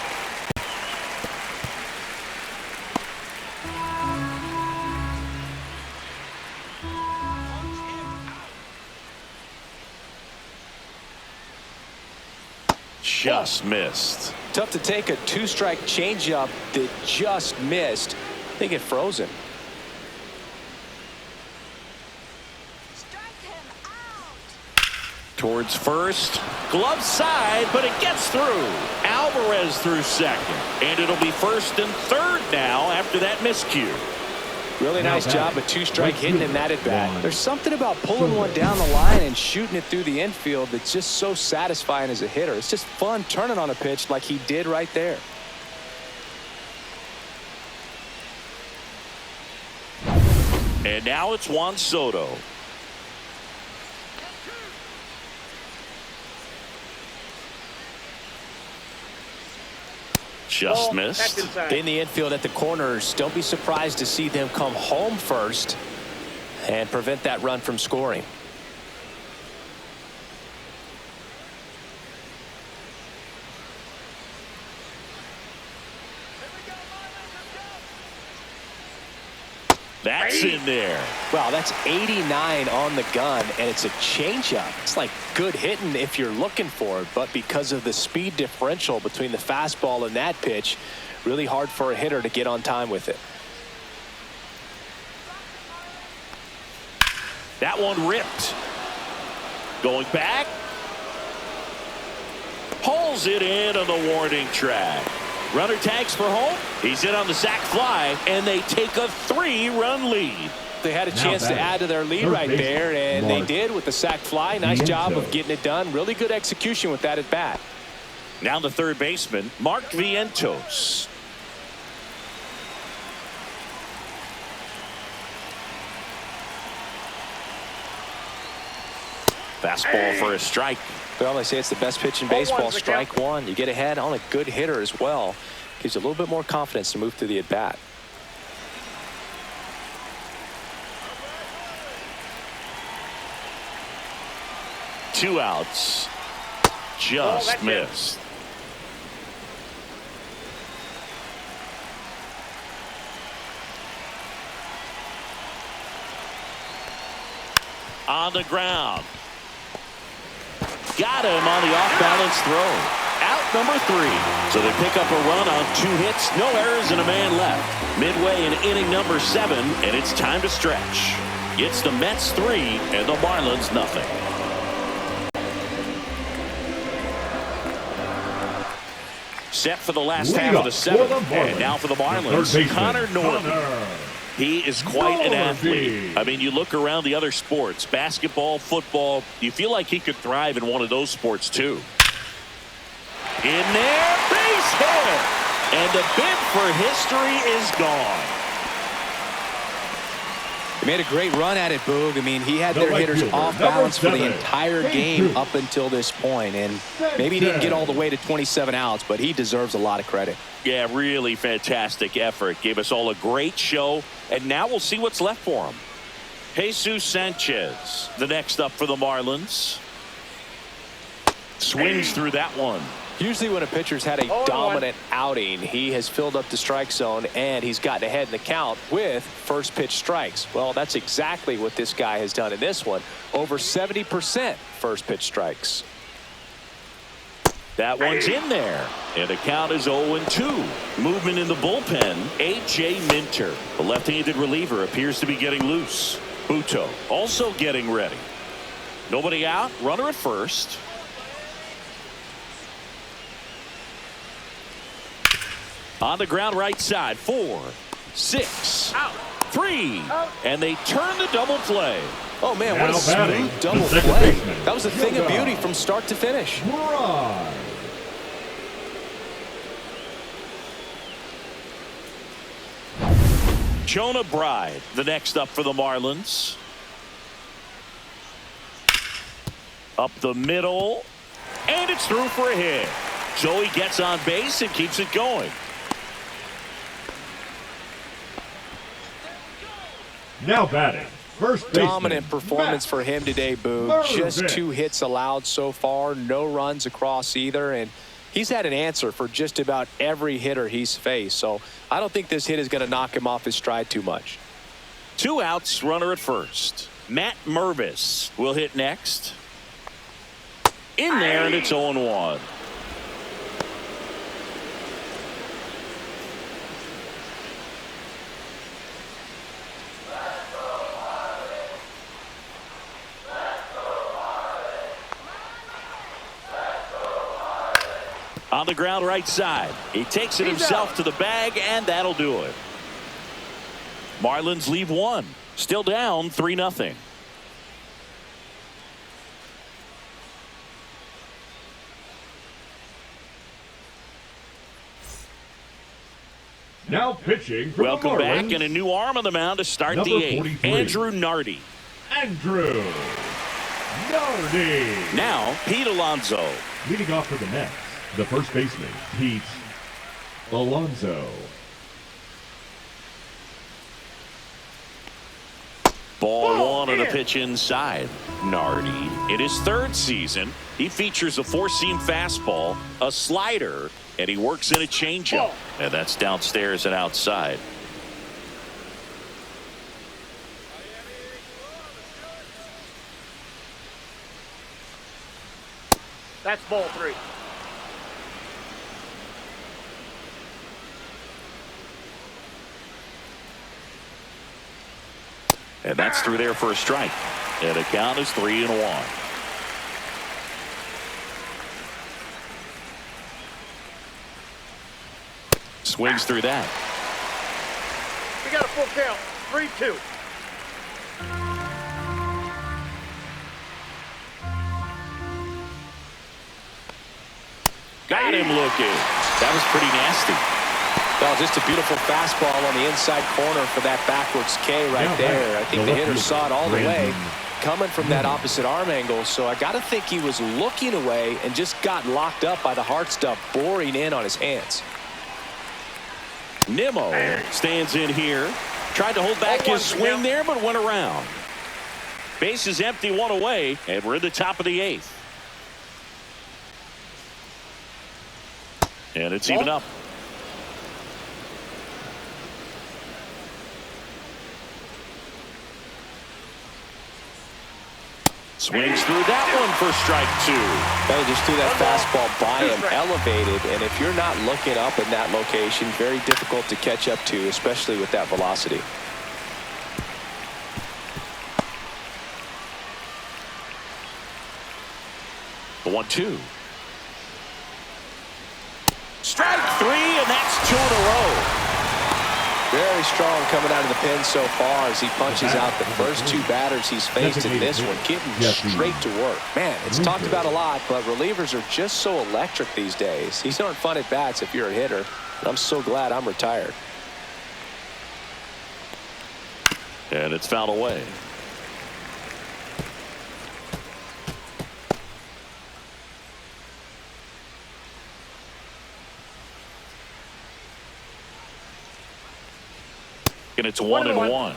B: Just missed.
A: Tough to take a two-strike changeup that just missed. I think it froze him.
E: Strike him out.
B: Towards first. Glove side, but it gets through. Alvarez through second. And it'll be first and third now after that miscue.
A: Really nice job of two-strike hitting in that at-bat. There's something about pulling one down the line and shooting it through the infield that's just so satisfying as a hitter. It's just fun turning on a pitch like he did right there.
B: And now it's Juan Soto. Just missed.
A: In the infield at the corners, don't be surprised to see them come home first and prevent that run from scoring.
B: That's in there.
A: Wow, that's 89 on the gun, and it's a changeup. It's like good hitting if you're looking for it, but because of the speed differential between the fastball and that pitch, really hard for a hitter to get on time with it.
B: That one ripped. Going back. Pulls it in on the warning track. Runner tags for home. He's in on the sac fly, and they take a 3-run lead.
A: They had a chance to add to their lead right there, and they did with the sac fly. Nice job of getting it done. Really good execution with that at bat.
B: Now the third baseman, Mark Vientos. Fastball for a strike.
A: Well, they say it's the best pitch in baseball. Strike one. You get ahead on a good hitter as well. Gives you a little bit more confidence to move through the at-bat.
B: Two outs. Just missed. On the ground. Got him on the off-balance throw. Out number 3. So they pick up a run on 2 hits, no errors, and a man left. Midway in inning number 7, and it's time to stretch. It's the Mets 3 and the Marlins nothing. Set for the last half of the 7th, and now for the Marlins, Connor Norton. He is quite an athlete. I mean, you look around the other sports, basketball, football, you feel like he could thrive in one of those sports too. In there, base hit, and the bid for history is gone.
A: He made a great run at it, Boog. I mean, he had their hitters off balance for the entire game up until this point, and maybe he didn't get all the way to 27 outs, but he deserves a lot of credit.
B: Yeah, really fantastic effort. Gave us all a great show, and now we'll see what's left for him. Jesus Sanchez, the next up for the Marlins. Swings through that one.
A: Usually when a pitcher's had a dominant outing, he has filled up the strike zone and he's gotten ahead in the count with first pitch strikes. Well, that's exactly what this guy has done in this one. Over 70% first pitch strikes.
B: That one's in there. And the count is 0-2. Movement in the bullpen. A.J. Minter, the left-handed reliever, appears to be getting loose. Buto also getting ready. Nobody out. Runner at first. On the ground right side. 4, 6, 3. And they turn the double play.
A: Oh, man, what a smooth double play. That was a thing of beauty from start to finish.
B: Jonah Bride, the next up for the Marlins. Up the middle. And it's through for a hit. So he gets on base and keeps it going.
C: Now batting, first baseman.
A: Dominant performance for him today, Boo. Just 2 hits allowed so far, no runs across either, and he's had an answer for just about every hitter he's faced. So I don't think this hit is going to knock him off his stride too much.
B: 2 outs, runner at first. Matt Mervis will hit next. In there, and it's 0-1. On the ground right side. He takes it himself to the bag, and that'll do it. Marlins leave 1. Still down 3-0.
C: Now pitching for
B: Welcome
C: the
B: back,
C: Marlins.
B: and a new arm on the mound to start
C: Number
B: the 8th.
C: 43.
B: Andrew Nardi.
C: Andrew Nardi.
B: Now Pete Alonso.
C: Leading off for the Mets, the first baseman, Pete Alonso.
B: Ball 1 on a pitch inside. Nardi, in his 3rd season, he features a 4-seam fastball, a slider, and he works in a changeup. And that's downstairs and outside.
D: That's ball 3.
B: And that's through there for a strike. And the count is 3-1. Swings through that.
D: We got a full count. 3-2.
B: Got him looking. That was pretty nasty.
A: Well, just a beautiful fastball on the inside corner for that backwards K right there. I think the hitter saw it all the way coming from that opposite arm angle. So I got to think he was looking away and just got locked up by the hard stuff boring in on his hands.
B: Nimmo stands in here. Tried to hold back his swing there, but went around. Base is empty, 1 away, and we're in the top of the 8th. And it's even up. Swings through that one for strike 2.
A: They just threw that fastball by him, elevated, and if you're not looking up in that location, very difficult to catch up to, especially with that velocity.
B: The 1-2. Strike 3, and that's 2 in a row.
A: Very strong coming out of the pen so far as he punches out the first 2 batters he's faced in this one, getting straight to work. Man, it's talked about a lot, but relievers are just so electric these days. These aren't fun at bats if you're a hitter. I'm so glad I'm retired.
B: And it's fouled away. And it's 1-1.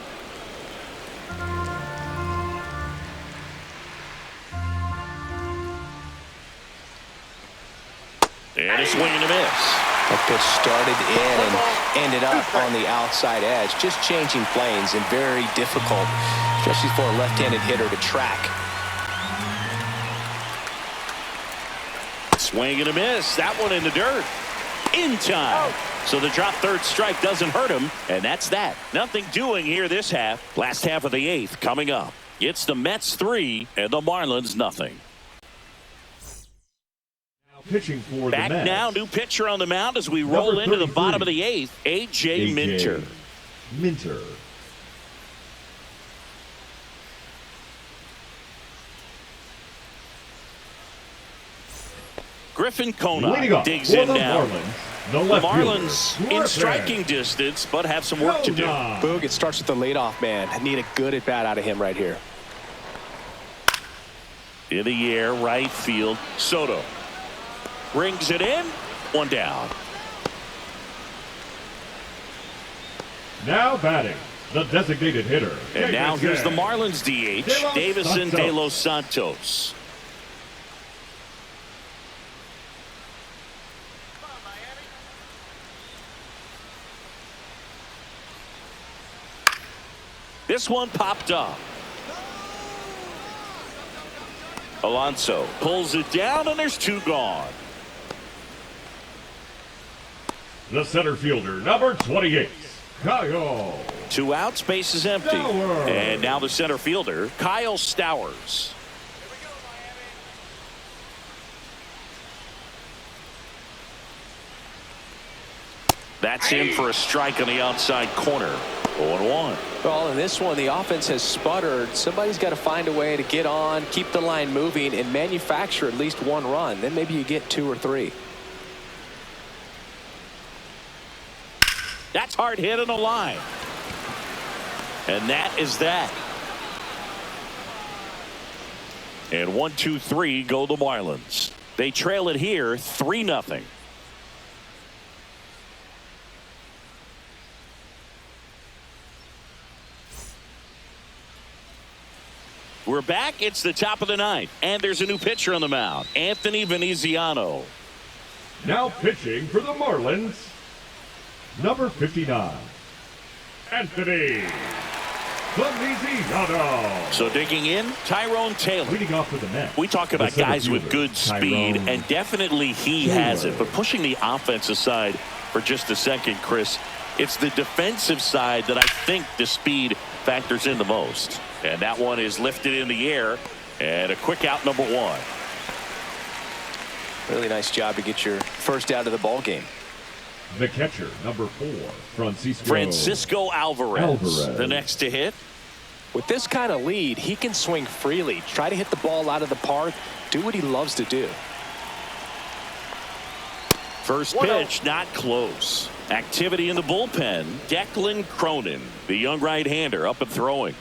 B: And a swing and a miss.
A: That pitch started in and ended up on the outside edge, just changing planes and very difficult, especially for a left-handed hitter to track.
B: Swing and a miss. That one in the dirt. In time. So the drop 3rd strike doesn't hurt him, and that's that. Nothing doing here this half. Last half of the 8th coming up. It's the Mets 3 and the Marlins nothing.
C: Pitching for
B: Back
C: the Mets.
B: now, new pitcher on the mound as we roll into the bottom of the 8th. A.J. Minter.
C: Minter.
B: Griffin
C: Leading
B: Kona
C: up
B: digs
C: for
B: in
C: the
B: now.
C: Marlins, the
B: The
C: left
B: Marlins
C: fielder,
B: in
C: Griffin
B: striking distance, but have some work to do.
C: Kona.
A: Boog, it starts with the leadoff man. I need a good at-bat out of him right here.
B: In the air, right field. Soto brings it in. 1 down.
C: Now batting, The designated hitter.
B: And now here's the Marlins
C: De
B: DH,
C: Los
B: Davison
C: Santos.
B: De Los Santos. This one popped up. Alonso pulls it down, and there's 2 gone.
C: The center fielder, number 28, Kyle.
B: 2 outs, base is empty.
C: Stowers.
B: And now the center fielder, Kyle Stowers. That's in for a strike on the outside corner. 0-1.
A: Well, in this one, the offense has sputtered. Somebody's got to find a way to get on, keep the line moving, and manufacture at least 1 run. Then maybe you get 2 or 3.
B: That's hard hit on the line. And that is that. And 1, 2, 3 go the Marlins. They trail it here 3-0. We're back. It's the top of the 9th, and there's a new pitcher on the mound, Anthony Veneziano.
C: Now pitching for the Marlins, number 59, Anthony Veneziano.
B: So digging in, Tyrone Taylor.
C: Leading off for the Mets.
B: We talk about
C: the center
B: guys with
C: fielder,
B: good speed,
C: Tyrone
B: and definitely he
C: Taylor.
B: has it. But pushing the offense aside for just a second, Chris, it's the defensive side that I think the speed factors in the most. And that one is lifted in the air, and a quick out, number 1.
A: Really nice job to get your first out of the ball game.
C: The catcher, number 4,
B: Francisco Alvarez, the next to hit.
A: With this kind of lead, he can swing freely, try to hit the ball out of the park, do what he loves to do.
B: First pitch, not close. Activity in the bullpen. Declan Cronin, the young right-hander, up and throwing.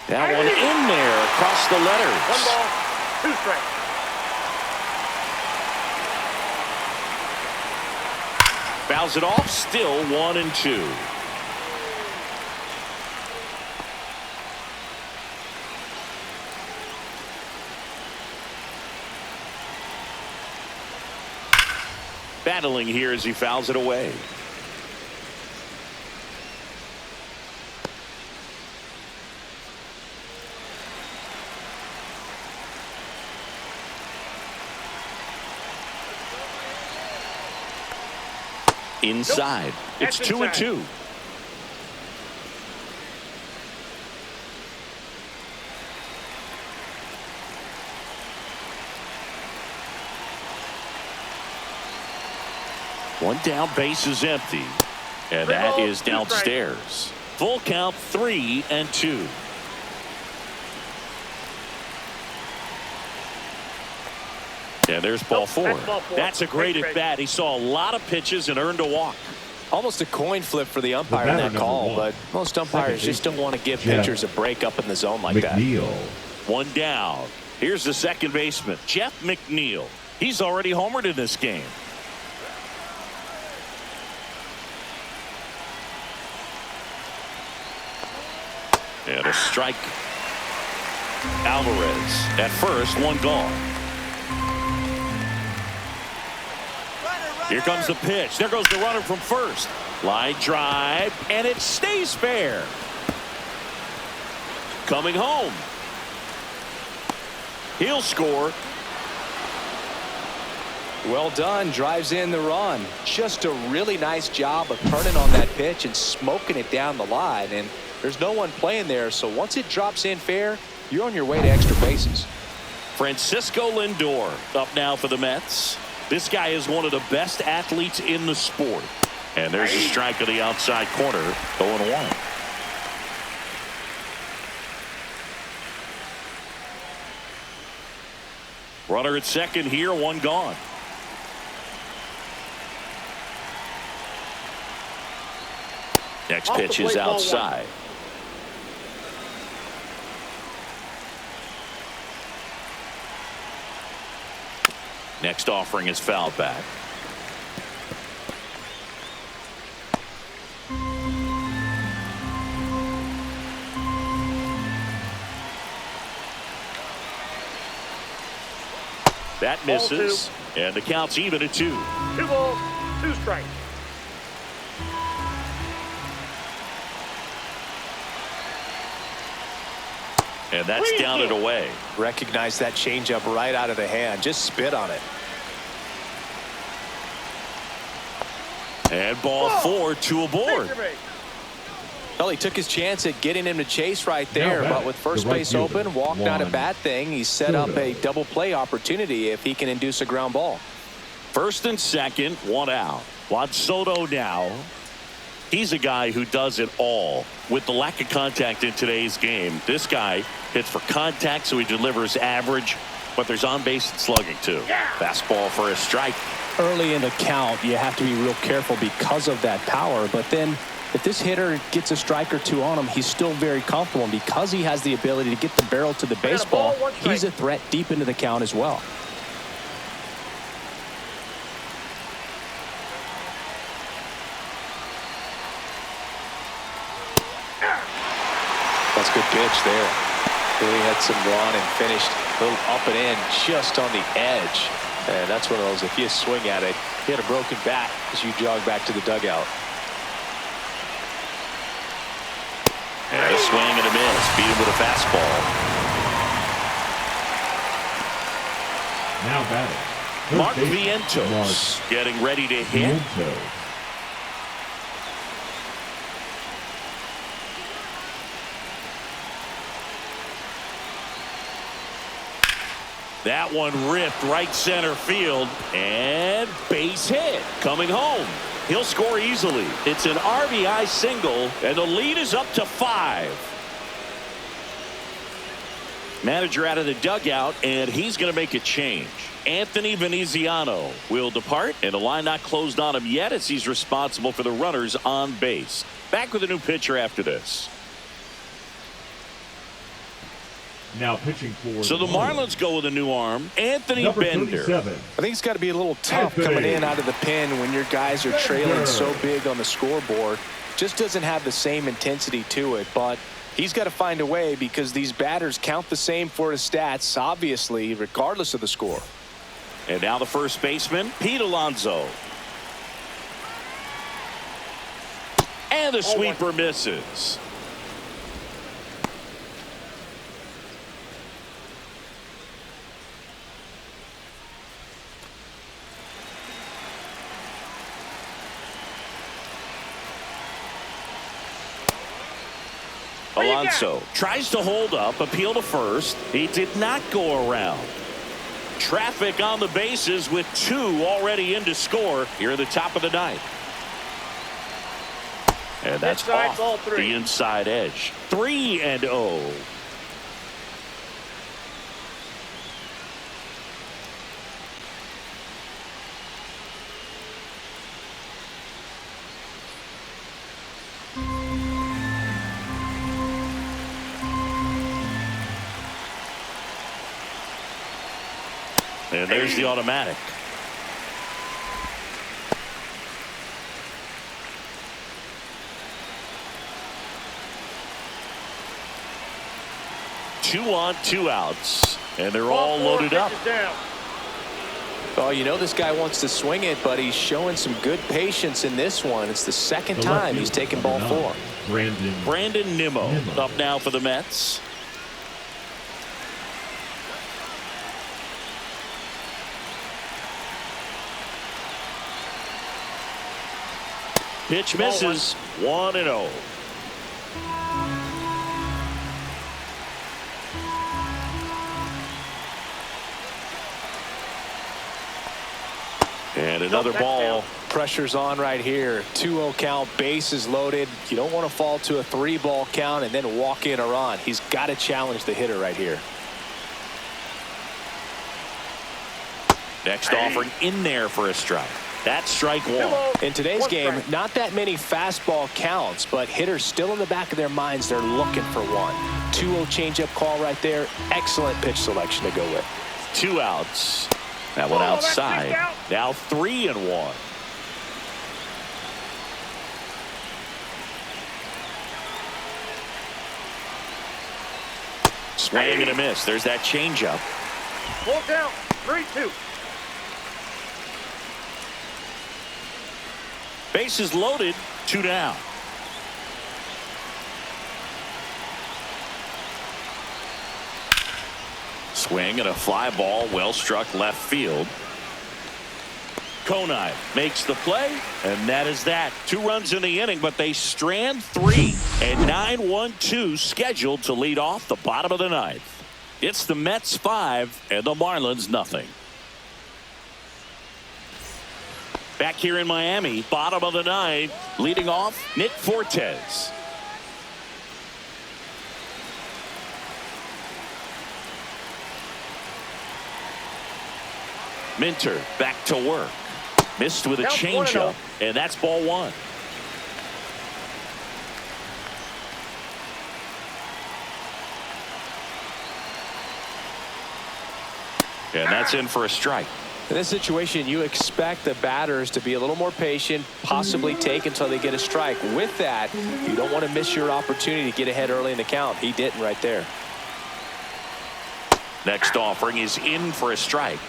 B: That one in there across the letters.
D: 1 ball, 2 strikes.
B: Fouls it off, still 1-2. Battling here as he fouls it away. Inside. It's 2-2. One down, base is empty. And that is downstairs. Full count, 3-2. And there's ball 4. That's a great at bat. He saw a lot of pitches and earned a walk.
A: Almost a coin flip for the umpire in that call, but most umpires just don't want to give pitchers a break up in the zone like that.
B: One down. Here's the second baseman, Jeff McNeil. He's already homered in this game. And a strike. Alvarez at first, 1 gone. Here comes the pitch. There goes the runner from first. Line drive, and it stays fair. Coming home. He'll score.
A: Well done. Drives in the run. Just a really nice job of turning on that pitch and smoking it down the line. And there's no one playing there, so once it drops in fair, you're on your way to extra bases.
B: Francisco Lindor up now for the Mets. This guy is one of the best athletes in the sport. And there's a strike on the outside corner, 0-1. Runner at second here, one gone. Next
D: Off the
B: pitch is
D: plate, ball one.
B: outside. Next offering is fouled back. That misses, and the count's even at 2.
D: 2 balls, 2 strikes.
B: And that's down and away.
A: Recognize that changeup right out of the hand. Just spit on it.
B: And ball 4, 2 aboard.
A: Well, he took his chance at getting him to chase right there, but with first base open, walk not a bad thing. He set up a double play opportunity if he can induce a ground ball.
B: First and second, 1 out. Juan Soto now. He's a guy who does it all. With the lack of contact in today's game, this guy hits for contact, so he delivers average, but there's on-base and slugging too. Fastball for a strike.
A: Early in the count, you have to be real careful because of that power, but then if this hitter gets a strike or 2 on him, he's still very comfortable, and because he has the ability to get the barrel to the baseball, he's a threat deep into the count as well. That's a good pitch there. Really had some run and finished a little up and in just on the edge. And that's one of those, if you swing at it, you had a broken bat as you jog back to the dugout.
B: And a swing and a miss. Beat him with a fastball.
C: Now batting,
B: Mark
C: third base,
B: Vientos getting ready to hit.
C: Vientos.
B: That one ripped right center field, and base hit. Coming home. He'll score easily. It's an RBI single, and the lead is up to 5. Manager out of the dugout, and he's going to make a change. Anthony Veneziano will depart, and the line not closed on him yet as he's responsible for the runners on base. Back with a new pitcher after this.
C: Now pitching for
B: So the Marlins go with a new arm, Anthony
C: number
B: Bender.
C: 37.
A: I think it's got to be a little tough coming in out of the pen when your guys are trailing so big on the scoreboard. Just doesn't have the same intensity to it, but he's got to find a way because these batters count the same for his stats, obviously, regardless of the score.
B: And now the first baseman, Pete Alonso. And the sweeper misses. Alonso tries to hold up, appeal to first. He did not go around. Traffic on the bases with 2 already in to score here at the top of the 9th. And that's
D: Inside, ball
B: off
D: 3.
B: the inside edge. 3-0. And there's the automatic. Two on, 2 outs, and they're all loaded up.
A: Oh, you know this guy wants to swing it, but he's showing some good patience in this one. It's the second time he's taken ball 4.
B: Brandon Nimmo up now for the Mets. Pitch misses. 1-0. And another ball.
A: Pressure's on right here. 2-0 count, bases loaded. You don't want to fall to a 3-ball count and then walk in a run. He's got to challenge the hitter right here.
B: Next offering in there for a strike. That's strike one.
A: In today's game, not that many fastball counts, but hitters still in the back of their minds, they're looking for one. 2-0 changeup call right there. Excellent pitch selection to go with.
B: 2 outs. That one outside. Now 3-1. Swing and a miss. There's that changeup.
D: Full count. 3-2.
B: Bases loaded. 2 down. Swing and a fly ball, well struck left field. Konai makes the play, and that is that. 2 runs in the inning, but they strand 3, and 9-1-2 scheduled to lead off the bottom of the 9th. It's the Mets 5 and the Marlins nothing. Back here in Miami, bottom of the 9th, leading off Nick Fortes. Minter back to work. Missed with a changeup, and that's ball 1. And that's in for a strike.
A: In this situation, you expect the batters to be a little more patient, possibly take until they get a strike. With that, you don't want to miss your opportunity to get ahead early in the count. He didn't right there.
B: Next offering is in for a strike.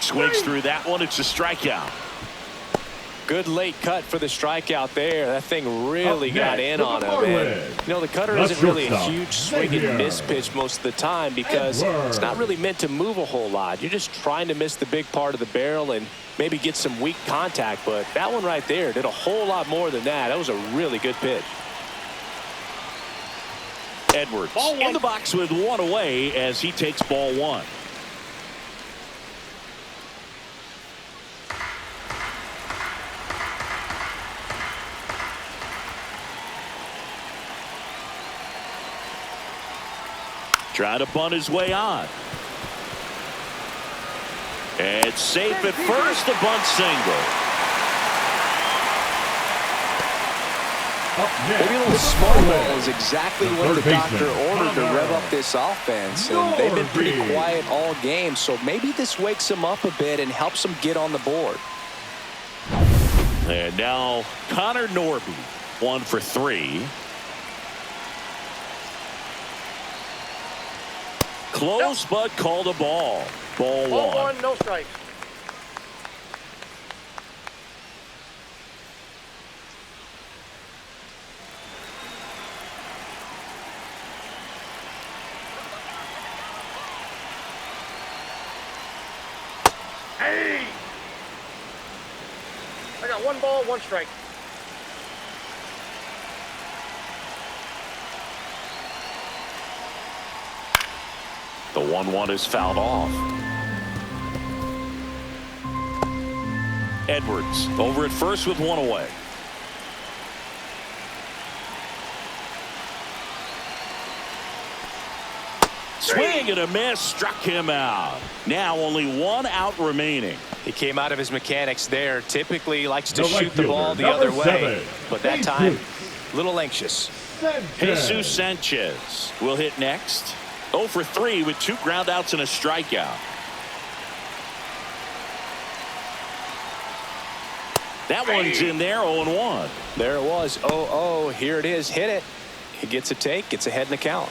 B: Swings through that one. It's a strikeout.
A: Good late cut for the strikeout there. That thing really got in on him. And, you know, the cutter isn't really a huge swing and miss pitch most of the time because it's not really meant to move a whole lot. You're just trying to miss the big part of the barrel and maybe get some weak contact. But that one right there did a whole lot more than that. That was a really good pitch.
B: Edwards in the box with 1 away as he takes ball 1. Trying to bunt his way on. It's safe at first. A bunt single.
A: Maybe a little small ball is exactly what the doctor ordered to rev up this offense. And they've been pretty quiet all game. So maybe this wakes them up a bit and helps them get on the board.
B: And now Connor Norby, 1 for 3. Close, but called a ball. Ball 1.
D: No strikes. Hey! I got 1 ball, 1 strike.
B: The 1-1 is fouled off. Edwards over at first with 1 away. Swing and a miss, struck him out. Now only 1 out remaining.
A: He came out of his mechanics there. Typically likes to shoot the ball the other way, but that time a little anxious.
B: Jesus Sanchez will hit next. 0 for 3 with 2 ground outs and a strikeout. That one's in there. 0-1.
A: There it was. 0-0. Here it is. Hit it. He gets a take. Gets ahead in the count.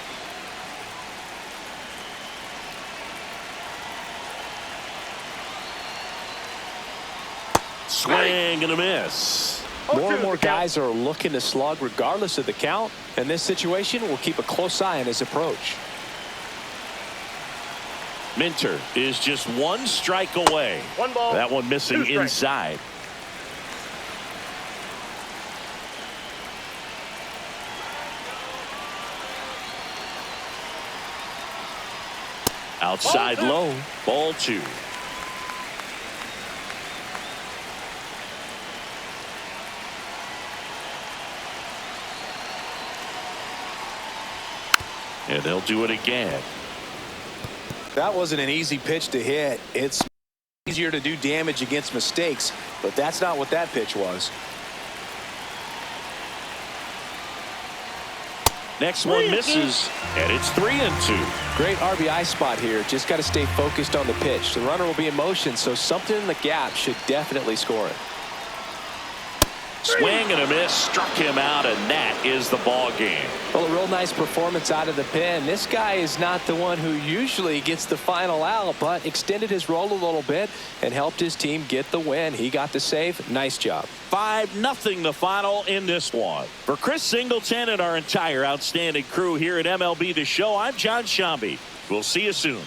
B: Swing and a miss.
A: More and more guys are looking to slug regardless of the count. In this situation, we'll keep a close eye on his approach.
B: Minter is just 1 strike away.
D: 1 ball.
B: That one missing inside. Outside low, ball 2. And they'll do it again.
A: That wasn't an easy pitch to hit. It's easier to do damage against mistakes, but that's not what that pitch was.
B: Next one misses, and it's 3-2.
A: Great RBI spot here. Just got to stay focused on the pitch. The runner will be in motion, so something in the gap should definitely score it.
B: Swing and a miss, struck him out, and that is the ball game.
A: Well, a real nice performance out of the pen. This guy is not the one who usually gets the final out, but extended his role a little bit and helped his team get the win. He got the save. Nice job.
B: 5-0 the final in this one. For Chris Singleton and our entire outstanding crew here at MLB The Show, I'm John Shambi. We'll see you soon.